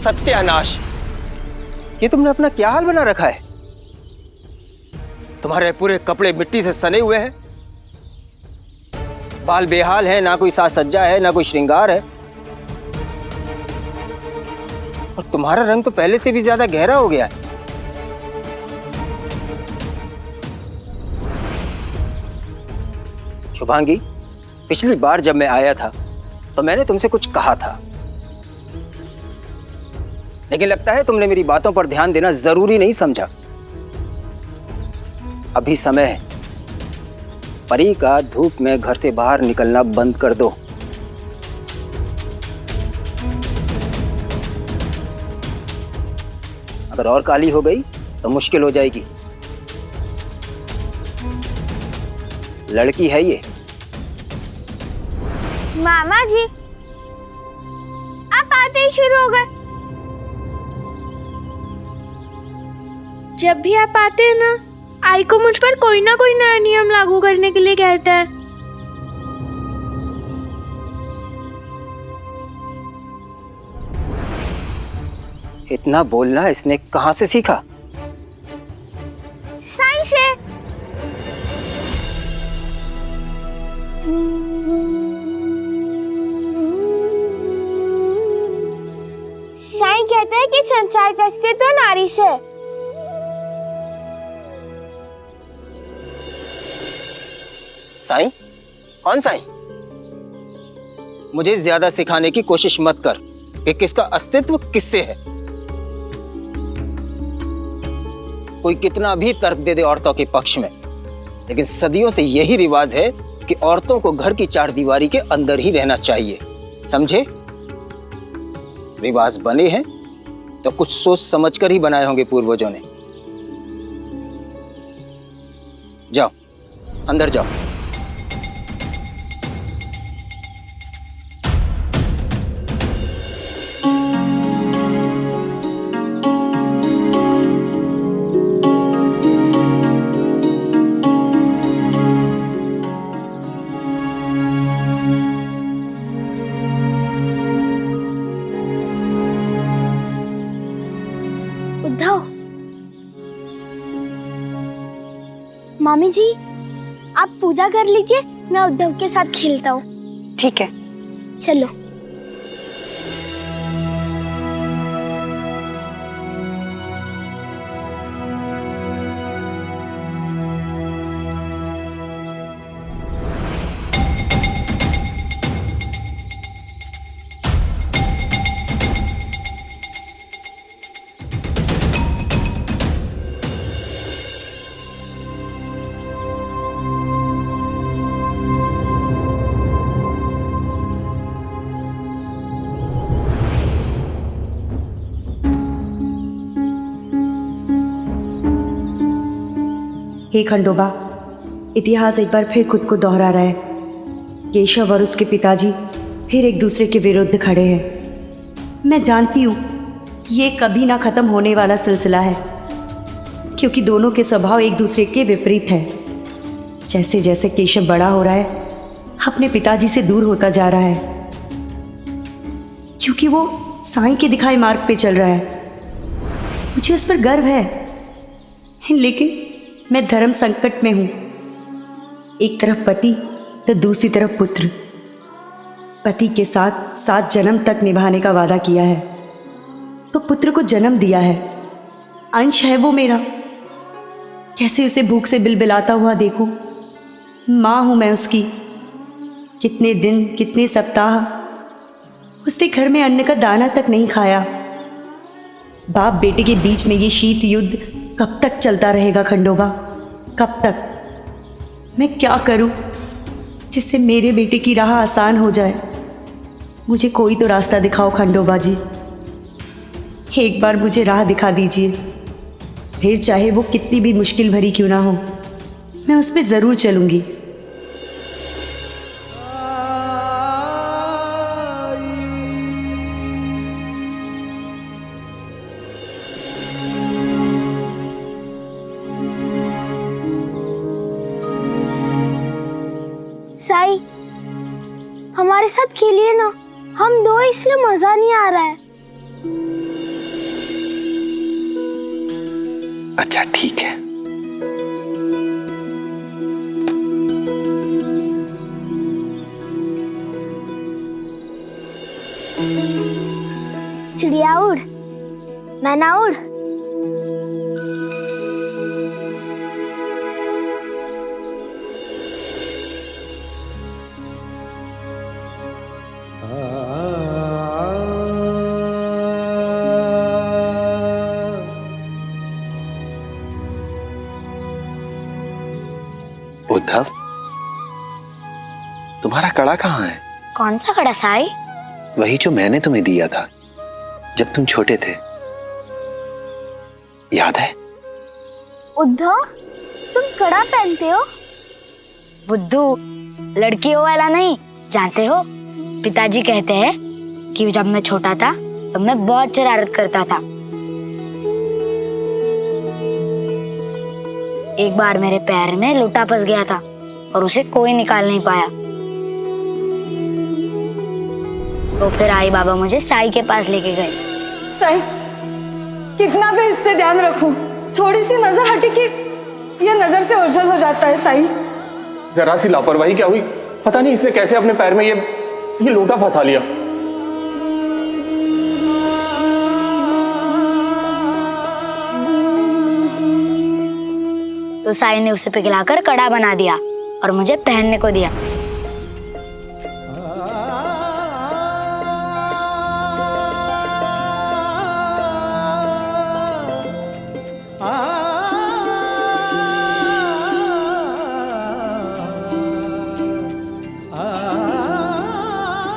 सत्यानाश! ये तुमने अपना क्या हाल बना रखा है? तुम्हारे पूरे कपड़े मिट्टी से सने हुए हैं, बाल बेहाल है, ना कोई साज सज्जा है, ना कोई श्रृंगार है, और तुम्हारा रंग तो पहले से भी ज्यादा गहरा हो गया है। शुभांगी, पिछली बार जब मैं आया था तो मैंने तुमसे कुछ कहा था, लेकिन लगता है तुमने मेरी बातों पर ध्यान देना जरूरी नहीं समझा। अभी समय है, परी का धूप में घर से बाहर निकलना बंद कर दो। अगर और काली हो गई तो मुश्किल हो जाएगी। लड़की है ये। मामा जी, आप आते ही शुरू हो गए। जब भी आप आते हैं ना, आई को मुझ पर कोई ना कोई नया नियम लागू करने के लिए कहता है। इतना बोलना इसने कहां से सीखा? साईं से। साईं कहते हैं कि संसार का अस्तित्व नारी से। साईं? कौन साईं? मुझे ज्यादा सिखाने की कोशिश मत कर कि किसका अस्तित्व किससे है। कोई कितना भी तर्क दे दे औरतों के पक्ष में, लेकिन सदियों से यही रिवाज है कि औरतों को घर की चारदीवारी के अंदर ही रहना चाहिए, समझे? रिवाज बने हैं तो कुछ सोच समझकर ही बनाए होंगे पूर्वजों ने। जाओ, अंदर जाओ। मामी जी, आप पूजा कर लीजिए, मैं उद्धव के साथ खेलता हूँ। ठीक है, चलो। हे खंडोबा, इतिहास एक बार फिर खुद को दोहरा रहा है। केशव और उसके पिताजी फिर एक दूसरे के विरुद्ध खड़े हैं। मैं जानती हूँ ये कभी ना खत्म होने वाला सिलसिला है, क्योंकि दोनों के स्वभाव एक दूसरे के विपरीत हैं। जैसे जैसे केशव बड़ा हो रहा है, अपने पिताजी से दूर होता जा रहा है, क्योंकि वो साईं के दिखाए मार्ग पे चल रहा है। मुझे उस पर गर्व है, लेकिन मैं धर्म संकट में हूं। एक तरफ पति तो दूसरी तरफ पुत्र। पति के साथ 7 जन्म तक निभाने का वादा किया है, तो पुत्र को जन्म दिया है। अंश है वो मेरा। कैसे उसे भूख से बिलबिलाता हुआ देखूं। माँ हूं मैं उसकी। कितने दिन, कितने सप्ताह उसने घर में अन्न का दाना तक नहीं खाया। बाप बेटे के बीच में ये शीत युद्ध कब तक चलता रहेगा खंडोबा? कब तक? मैं क्या करूं जिससे मेरे बेटे की राह आसान हो जाए? मुझे कोई तो रास्ता दिखाओ खंडोबा जी। एक बार मुझे राह दिखा दीजिए, फिर चाहे वो कितनी भी मुश्किल भरी क्यों ना हो, मैं उस पर ज़रूर चलूंगी। साई, हमारे साथ खेलिए ना, हम दो इसलिए मजा नहीं आ रहा है। अच्छा ठीक है। चिड़िया उड़, मैना उड़। उद्धव, तुम्हारा कड़ा कहाँ है? कौन सा कड़ा साई? वही जो मैंने तुम्हें दिया था जब तुम छोटे थे, याद है? उद्धव, तुम कड़ा पहनते हो? बुद्धू, लड़कियों वाला नहीं, जानते हो पिताजी कहते हैं कि जब मैं छोटा था तब मैं बहुत शरारत करता था। एक बार मेरे पैर में लोटा फंस गया था और उसे कोई निकाल नहीं पाया। तो फिर आई बाबा मुझे साई के पास लेके गए। साई, कितना भी इस पे ध्यान रखूं, थोड़ी सी नजर हटी कि ये नजर से ओझल हो जाता है। साई, जरा सी लापरवाही क्या हुई, पता नहीं इसने कैसे अपने पैर में ये लोटा फंसा लिया। तो साई ने उसे पिघलाकर कड़ा बना दिया और मुझे पहनने को दिया।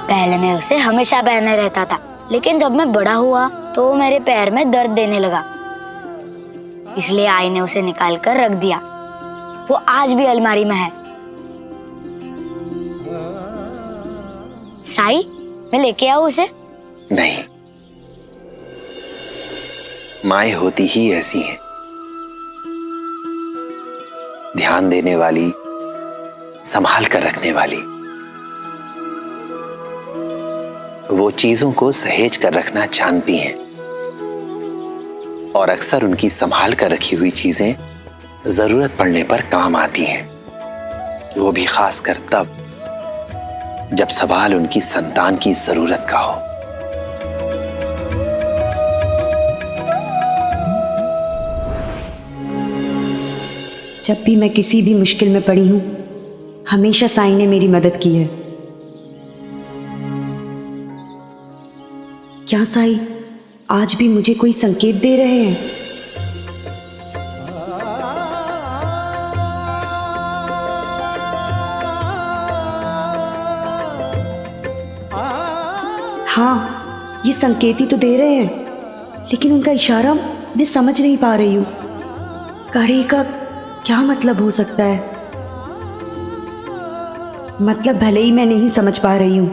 पहले मैं उसे हमेशा पहने रहता था, लेकिन जब मैं बड़ा हुआ तो मेरे पैर में दर्द देने लगा, इसलिए आई ने उसे निकाल कर रख दिया। वो आज भी अलमारी में है। साई, मैं लेके आऊं उसे? नहीं, माएं होती ही ऐसी हैं, ध्यान देने वाली, संभाल कर रखने वाली। वो चीजों को सहेज कर रखना जानती हैं और अक्सर उनकी संभाल कर रखी हुई चीजें जरूरत पड़ने पर काम आती हैं, वो भी खासकर तब जब सवाल उनकी संतान की जरूरत का हो। जब भी मैं किसी भी मुश्किल में पड़ी हूं, हमेशा साईं ने मेरी मदद की है। क्या साईं आज भी मुझे कोई संकेत दे रहे हैं? हाँ, ये संकेत ही तो दे रहे हैं, लेकिन उनका इशारा मैं समझ नहीं पा रही हूँ। कड़े का क्या मतलब हो सकता है? मतलब भले ही मैं नहीं समझ पा रही हूँ,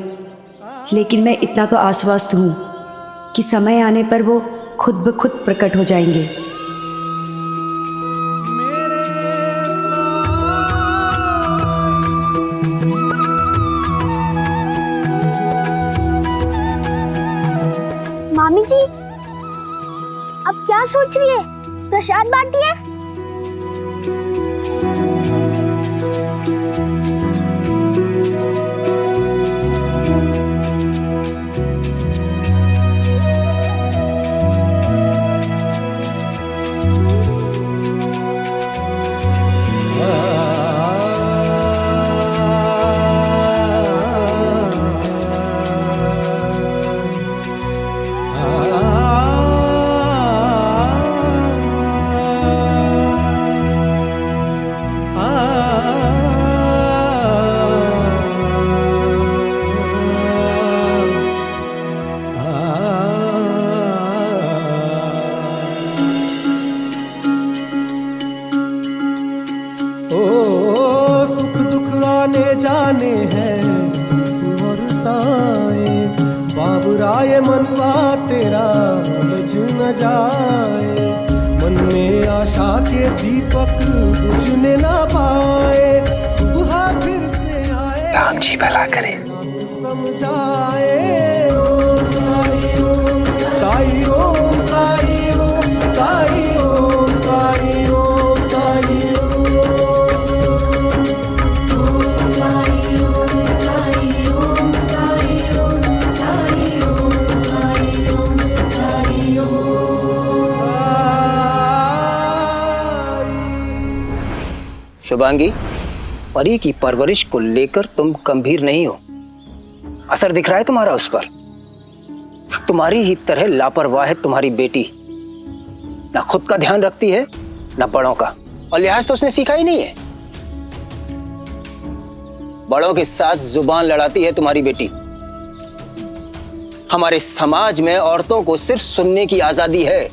लेकिन मैं इतना तो आश्वस्त हूँ कि समय आने पर वो खुद ब खुद प्रकट हो जाएंगे। मामी जी, अब क्या सोच रही है? प्रसाद बांटिए। जाने हैं धूप और साए, बाबुराए मनवा तेरा उलझ न जाए। मन में आशा के दीपक बुझने ना पाए, सुबह फिर से आए, राम जी भला करे। समझाए। ओम साई ओम साई ओम साई ओम साई ओम साई शुभांगी, परी की परवरिश को लेकर तुम गंभीर नहीं हो। असर दिख रहा है तुम्हारा उस पर। तुम्हारी ही तरह लापरवाह है तुम्हारी बेटी, ना खुद का ध्यान रखती है ना बड़ों का, और लिहाज तो उसने सीखा ही नहीं है। बड़ों के साथ जुबान लड़ाती है तुम्हारी बेटी। हमारे समाज में औरतों को सिर्फ सुनने की आजादी है,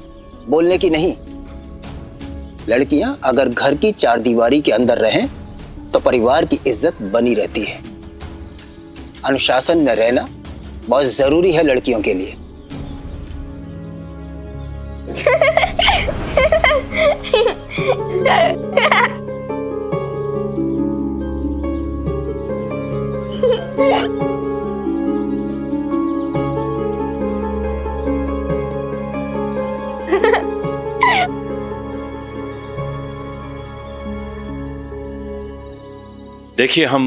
बोलने की नहीं। लड़कियां अगर घर की चार दीवारी के अंदर रहें तो परिवार की इज्जत बनी रहती है। अनुशासन में रहना बहुत जरूरी है लड़कियों के लिए। देखिए, हम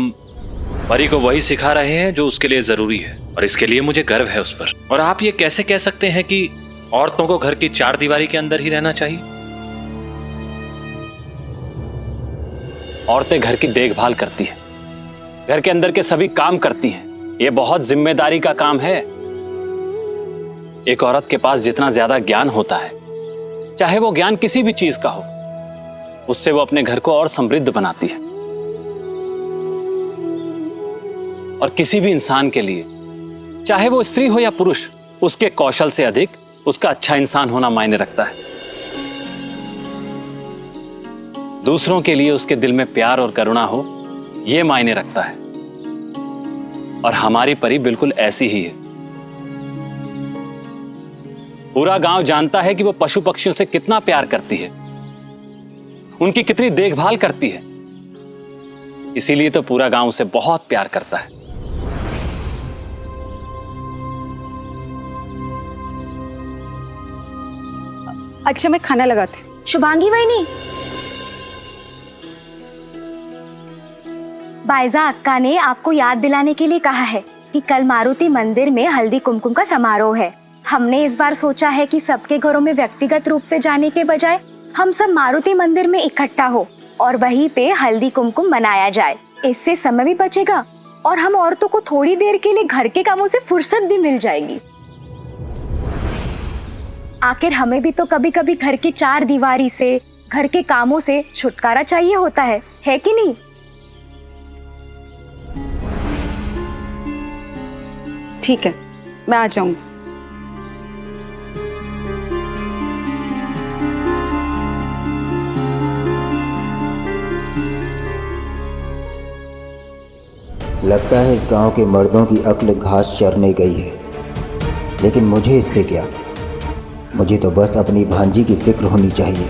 परी को वही सिखा रहे हैं जो उसके लिए जरूरी है, और इसके लिए मुझे गर्व है उस पर। और आप ये कैसे कह सकते हैं कि औरतों को घर की चार दीवारी के अंदर ही रहना चाहिए? औरतें घर की देखभाल करती हैं, घर के अंदर के सभी काम करती हैं। ये बहुत जिम्मेदारी का काम है। एक औरत के पास जितना ज्यादा ज्ञान होता है, चाहे वो ज्ञान किसी भी चीज का हो, उससे वो अपने घर को और समृद्ध बनाती है। और किसी भी इंसान के लिए, चाहे वो स्त्री हो या पुरुष, उसके कौशल से अधिक उसका अच्छा इंसान होना मायने रखता है। दूसरों के लिए उसके दिल में प्यार और करुणा हो, यह मायने रखता है। और हमारी परी बिल्कुल ऐसी ही है। पूरा गांव जानता है कि वो पशु पक्षियों से कितना प्यार करती है, उनकी कितनी देखभाल करती है। इसीलिए तो पूरा गांव उसे बहुत प्यार करता है। अच्छा, मैं खाना लगाती हूँ। शुभांगी वहीनी, बायजा अक्का ने आपको याद दिलाने के लिए कहा है कि कल मारुति मंदिर में हल्दी कुमकुम का समारोह है। हमने इस बार सोचा है कि सबके घरों में व्यक्तिगत रूप से जाने के बजाय हम सब मारुति मंदिर में इकट्ठा हो और वहीं पे हल्दी कुमकुम मनाया जाए। इससे समय भी बचेगा और हम औरतों को थोड़ी देर के लिए घर के कामों से फुर्सत भी मिल जाएगी। आखिर हमें भी तो कभी कभी घर की चार दीवारी से, घर के कामों से छुटकारा चाहिए होता है कि नहीं? ठीक है, मैं आ जाऊंगी। लगता है इस गांव के मर्दों की अक्ल घास चरने गई है, लेकिन मुझे इससे क्या? मुझे तो बस अपनी भांजी की फिक्र होनी चाहिए।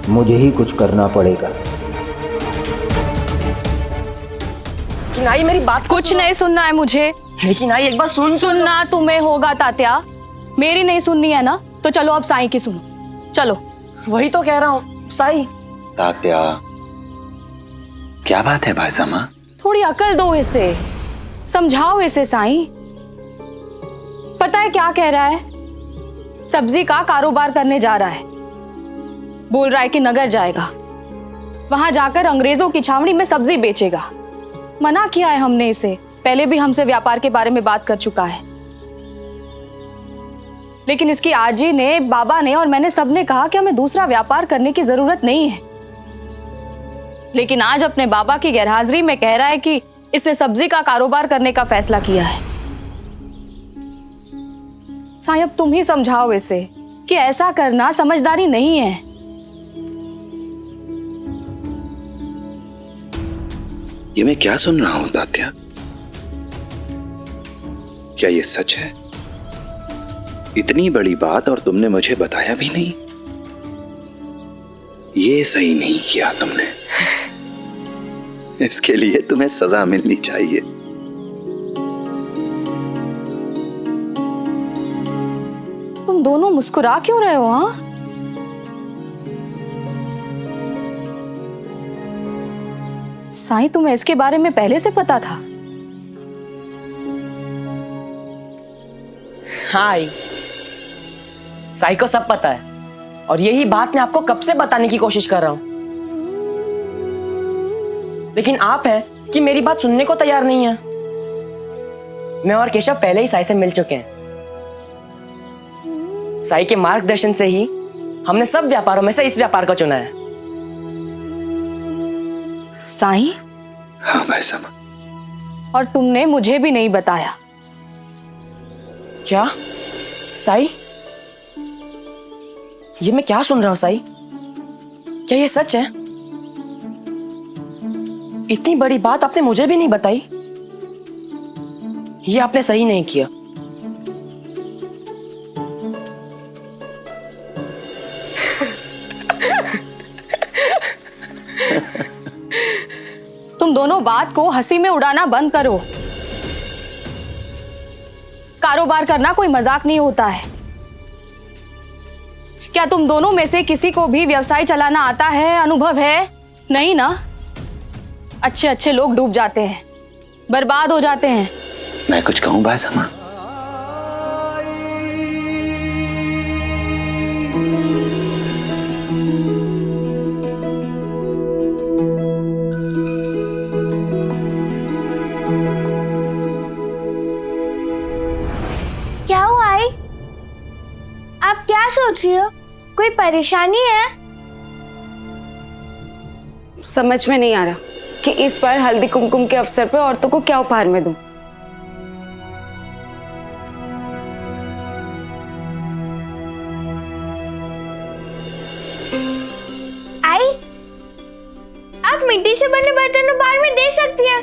मुझे ही कुछ करना पड़ेगा। लेकिन आई मेरी बात कुछ नहीं सुनना है मुझे। लेकिन आई एक बार सुनना तुम्हें होगा तात्या, मेरी नहीं सुननी है ना, तो चलो अब साईं की सुनो। चलो। वही तो कह रहा हूँ साईं। तात्या, क्या बात है भाईजामा? थोड़ी अकल दो इसे, समझाओ इसे साईं। पता है क्या कह रहा है? सब्जी का कारोबार करने जा रहा है। बोल रहा है कि नगर जाएगा, वहां जाकर अंग्रेजों की छावनी में सब्जी बेचेगा। मना किया है हमने इसे, पहले भी हमसे व्यापार के बारे में बात कर चुका है। लेकिन इसकी आजी ने, बाबा ने और मैंने सबने कहा कि हमें दूसरा व्यापार करने की जरूरत नहीं है। लेकिन आज अपने बाबा की गैरहाजिरी में कह रहा है कि इसने सब्जी का कारोबार करने का फैसला किया है। साईं, अब तुम ही समझाओ इसे कि ऐसा करना समझदारी नहीं है। ये मैं क्या सुन रहा हूं तात्या? क्या ये सच है? इतनी बड़ी बात और तुमने मुझे बताया भी नहीं। ये सही नहीं किया तुमने। इसके लिए तुम्हें सजा मिलनी चाहिए। तुम दोनों मुस्कुरा क्यों रहे हो? हाँ, साईं, तुम्हें इसके बारे में पहले से पता था? हाँ, साईं को सब पता है और यही बात मैं आपको कब से बताने की कोशिश कर रहा हूं। लेकिन आप हैं कि मेरी बात सुनने को तैयार नहीं है। मैं और केशव पहले ही साई से मिल चुके हैं। साई के मार्गदर्शन से ही हमने सब व्यापारों में से इस व्यापार को चुना है। साई? हाँ भाई साहब। और तुमने मुझे भी नहीं बताया। क्या साई? ये मैं क्या सुन रहा हूं साई? क्या ये सच है? इतनी बड़ी बात आपने मुझे भी नहीं बताई। ये आपने सही नहीं किया। तुम दोनों बात को हंसी में उड़ाना बंद करो। कारोबार करना कोई मजाक नहीं होता है। क्या तुम दोनों में से किसी को भी व्यवसाय चलाना आता है, अनुभव है? नहीं ना? अच्छे अच्छे लोग डूब जाते हैं, बर्बाद हो जाते हैं। मैं कुछ कहूं भाई साहब? क्या हुआ आई? आप क्या सोच रही हो? कोई परेशानी है? समझ में नहीं आ रहा कि इस बार हल्दी कुमकुम के अवसर पर औरतों को क्या उपहार में दूं। आई, आप मिट्टी से बने बर्तन उपहार में दे सकती हैं।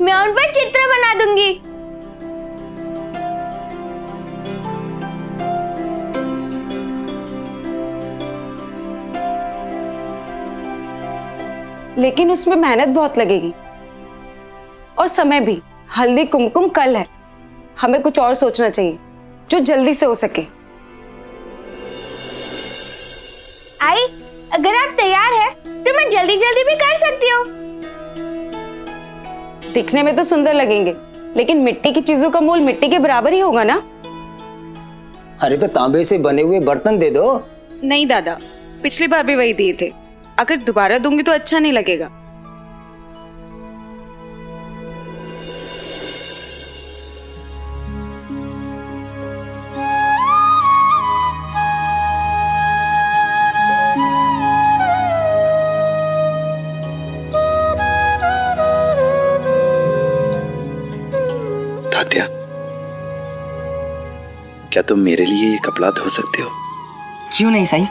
मैं उन पर चित्र बना दूंगी। लेकिन उसमें मेहनत बहुत लगेगी और समय भी। हल्दी कुमकुम कल है, हमें कुछ और सोचना चाहिए जो जल्दी से हो सके। आई, अगर आप तैयार हैं, तो मैं जल्दी जल्दी भी कर सकती हूँ। दिखने में तो सुंदर लगेंगे, लेकिन मिट्टी की चीजों का मोल मिट्टी के बराबर ही होगा ना? अरे तो तांबे से बने हुए बर्तन दे दो। नहीं दादा, पिछली बार भी वही दिए थे। अगर दोबारा दूंगी तो अच्छा नहीं लगेगा। तात्या, क्या तुम मेरे लिए ये कपड़ा धो सकते हो? क्यों नहीं साई?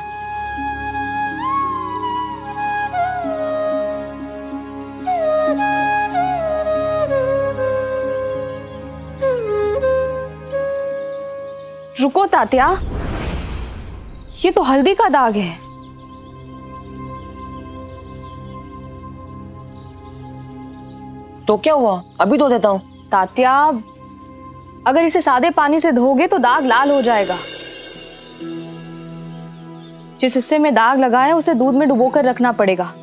रुको तात्या, ये तो हल्दी का दाग है। तो क्या हुआ? अभी धो देता हूँ। तात्या, अगर इसे सादे पानी से धोगे तो दाग लाल हो जाएगा। जिस हिस्से में दाग लगा है उसे दूध में डुबोकर रखना पड़ेगा,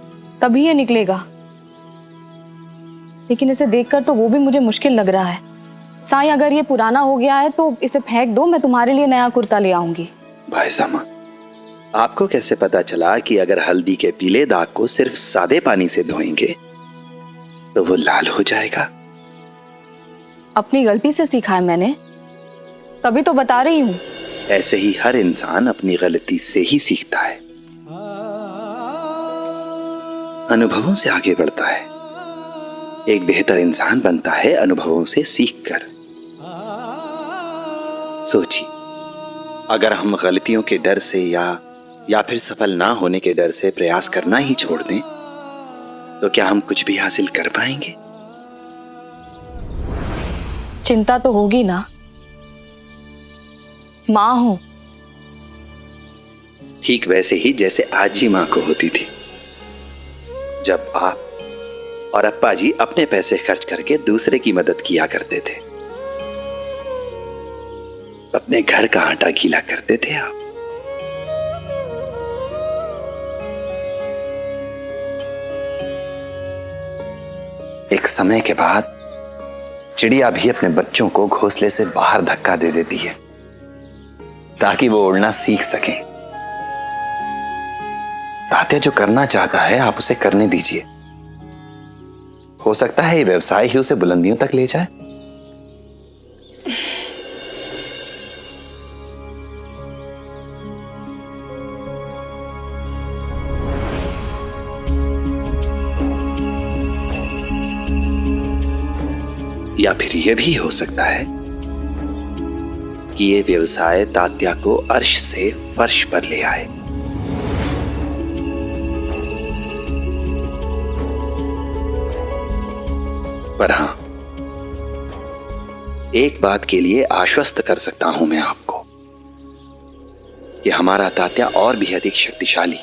तभी ये निकलेगा। लेकिन इसे देखकर तो वो भी मुझे मुश्किल लग रहा है। साईं, अगर ये पुराना हो गया है तो इसे फेंक दो, मैं तुम्हारे लिए नया कुर्ता ले आऊंगी। भाई साहब, आपको कैसे पता चला कि अगर हल्दी के पीले दाग को सिर्फ सादे पानी से धोएंगे तो वो लाल हो जाएगा? अपनी गलती से सीखा है मैंने, तभी तो बता रही हूँ। ऐसे ही हर इंसान अपनी गलती से ही सीखता है, अनुभवों से आगे बढ़ता है। एक बेहतर इंसान बनता है अनुभवों से सीखकर। सोचिए, अगर हम गलतियों के डर से या फिर सफल ना होने के डर से प्रयास करना ही छोड़ दें तो क्या हम कुछ भी हासिल कर पाएंगे? चिंता तो होगी ना, माँ हूं। ठीक वैसे ही जैसे आज जी माँ को होती थी, जब आप और अप्पा जी अपने पैसे खर्च करके दूसरे की मदद किया करते थे। अपने घर का आटा गीला करते थे आप। एक समय के बाद चिड़िया भी अपने बच्चों को घोंसले से बाहर धक्का दे देती है ताकि वो उड़ना सीख सकें। तात्या जो करना चाहता है आप उसे करने दीजिए। हो सकता है ये व्यवसाय ही उसे बुलंदियों तक ले जाए। या फिर यह भी हो सकता है कि ये व्यवसाय तात्या को अर्श से फर्श पर ले आए। पर हां, एक बात के लिए आश्वस्त कर सकता हूं मैं आपको कि हमारा तात्या और भी अधिक शक्तिशाली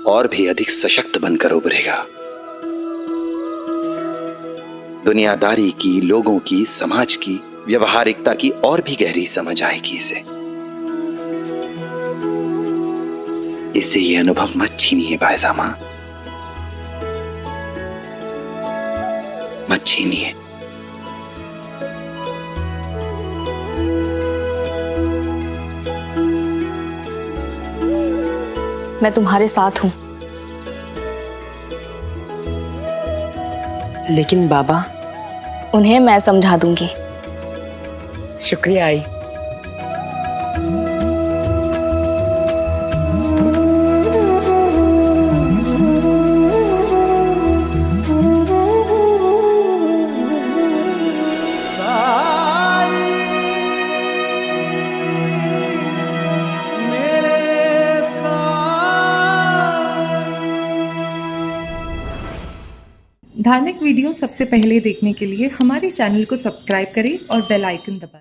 और भी अधिक सशक्त बनकर उभरेगा। दुनियादारी की, लोगों की, समाज की, व्यवहारिकता की और भी गहरी समझ आएगी इसे। इससे ये अनुभव मत छीनिए बायजामा, मत छीनिए। मैं तुम्हारे साथ हूं। लेकिन बाबा, उन्हें मैं समझा दूंगी। शुक्रिया आई। धार्मिक वीडियो सबसे पहले देखने के लिए हमारे चैनल को सब्सक्राइब करें और बेल आइकन दबाएं।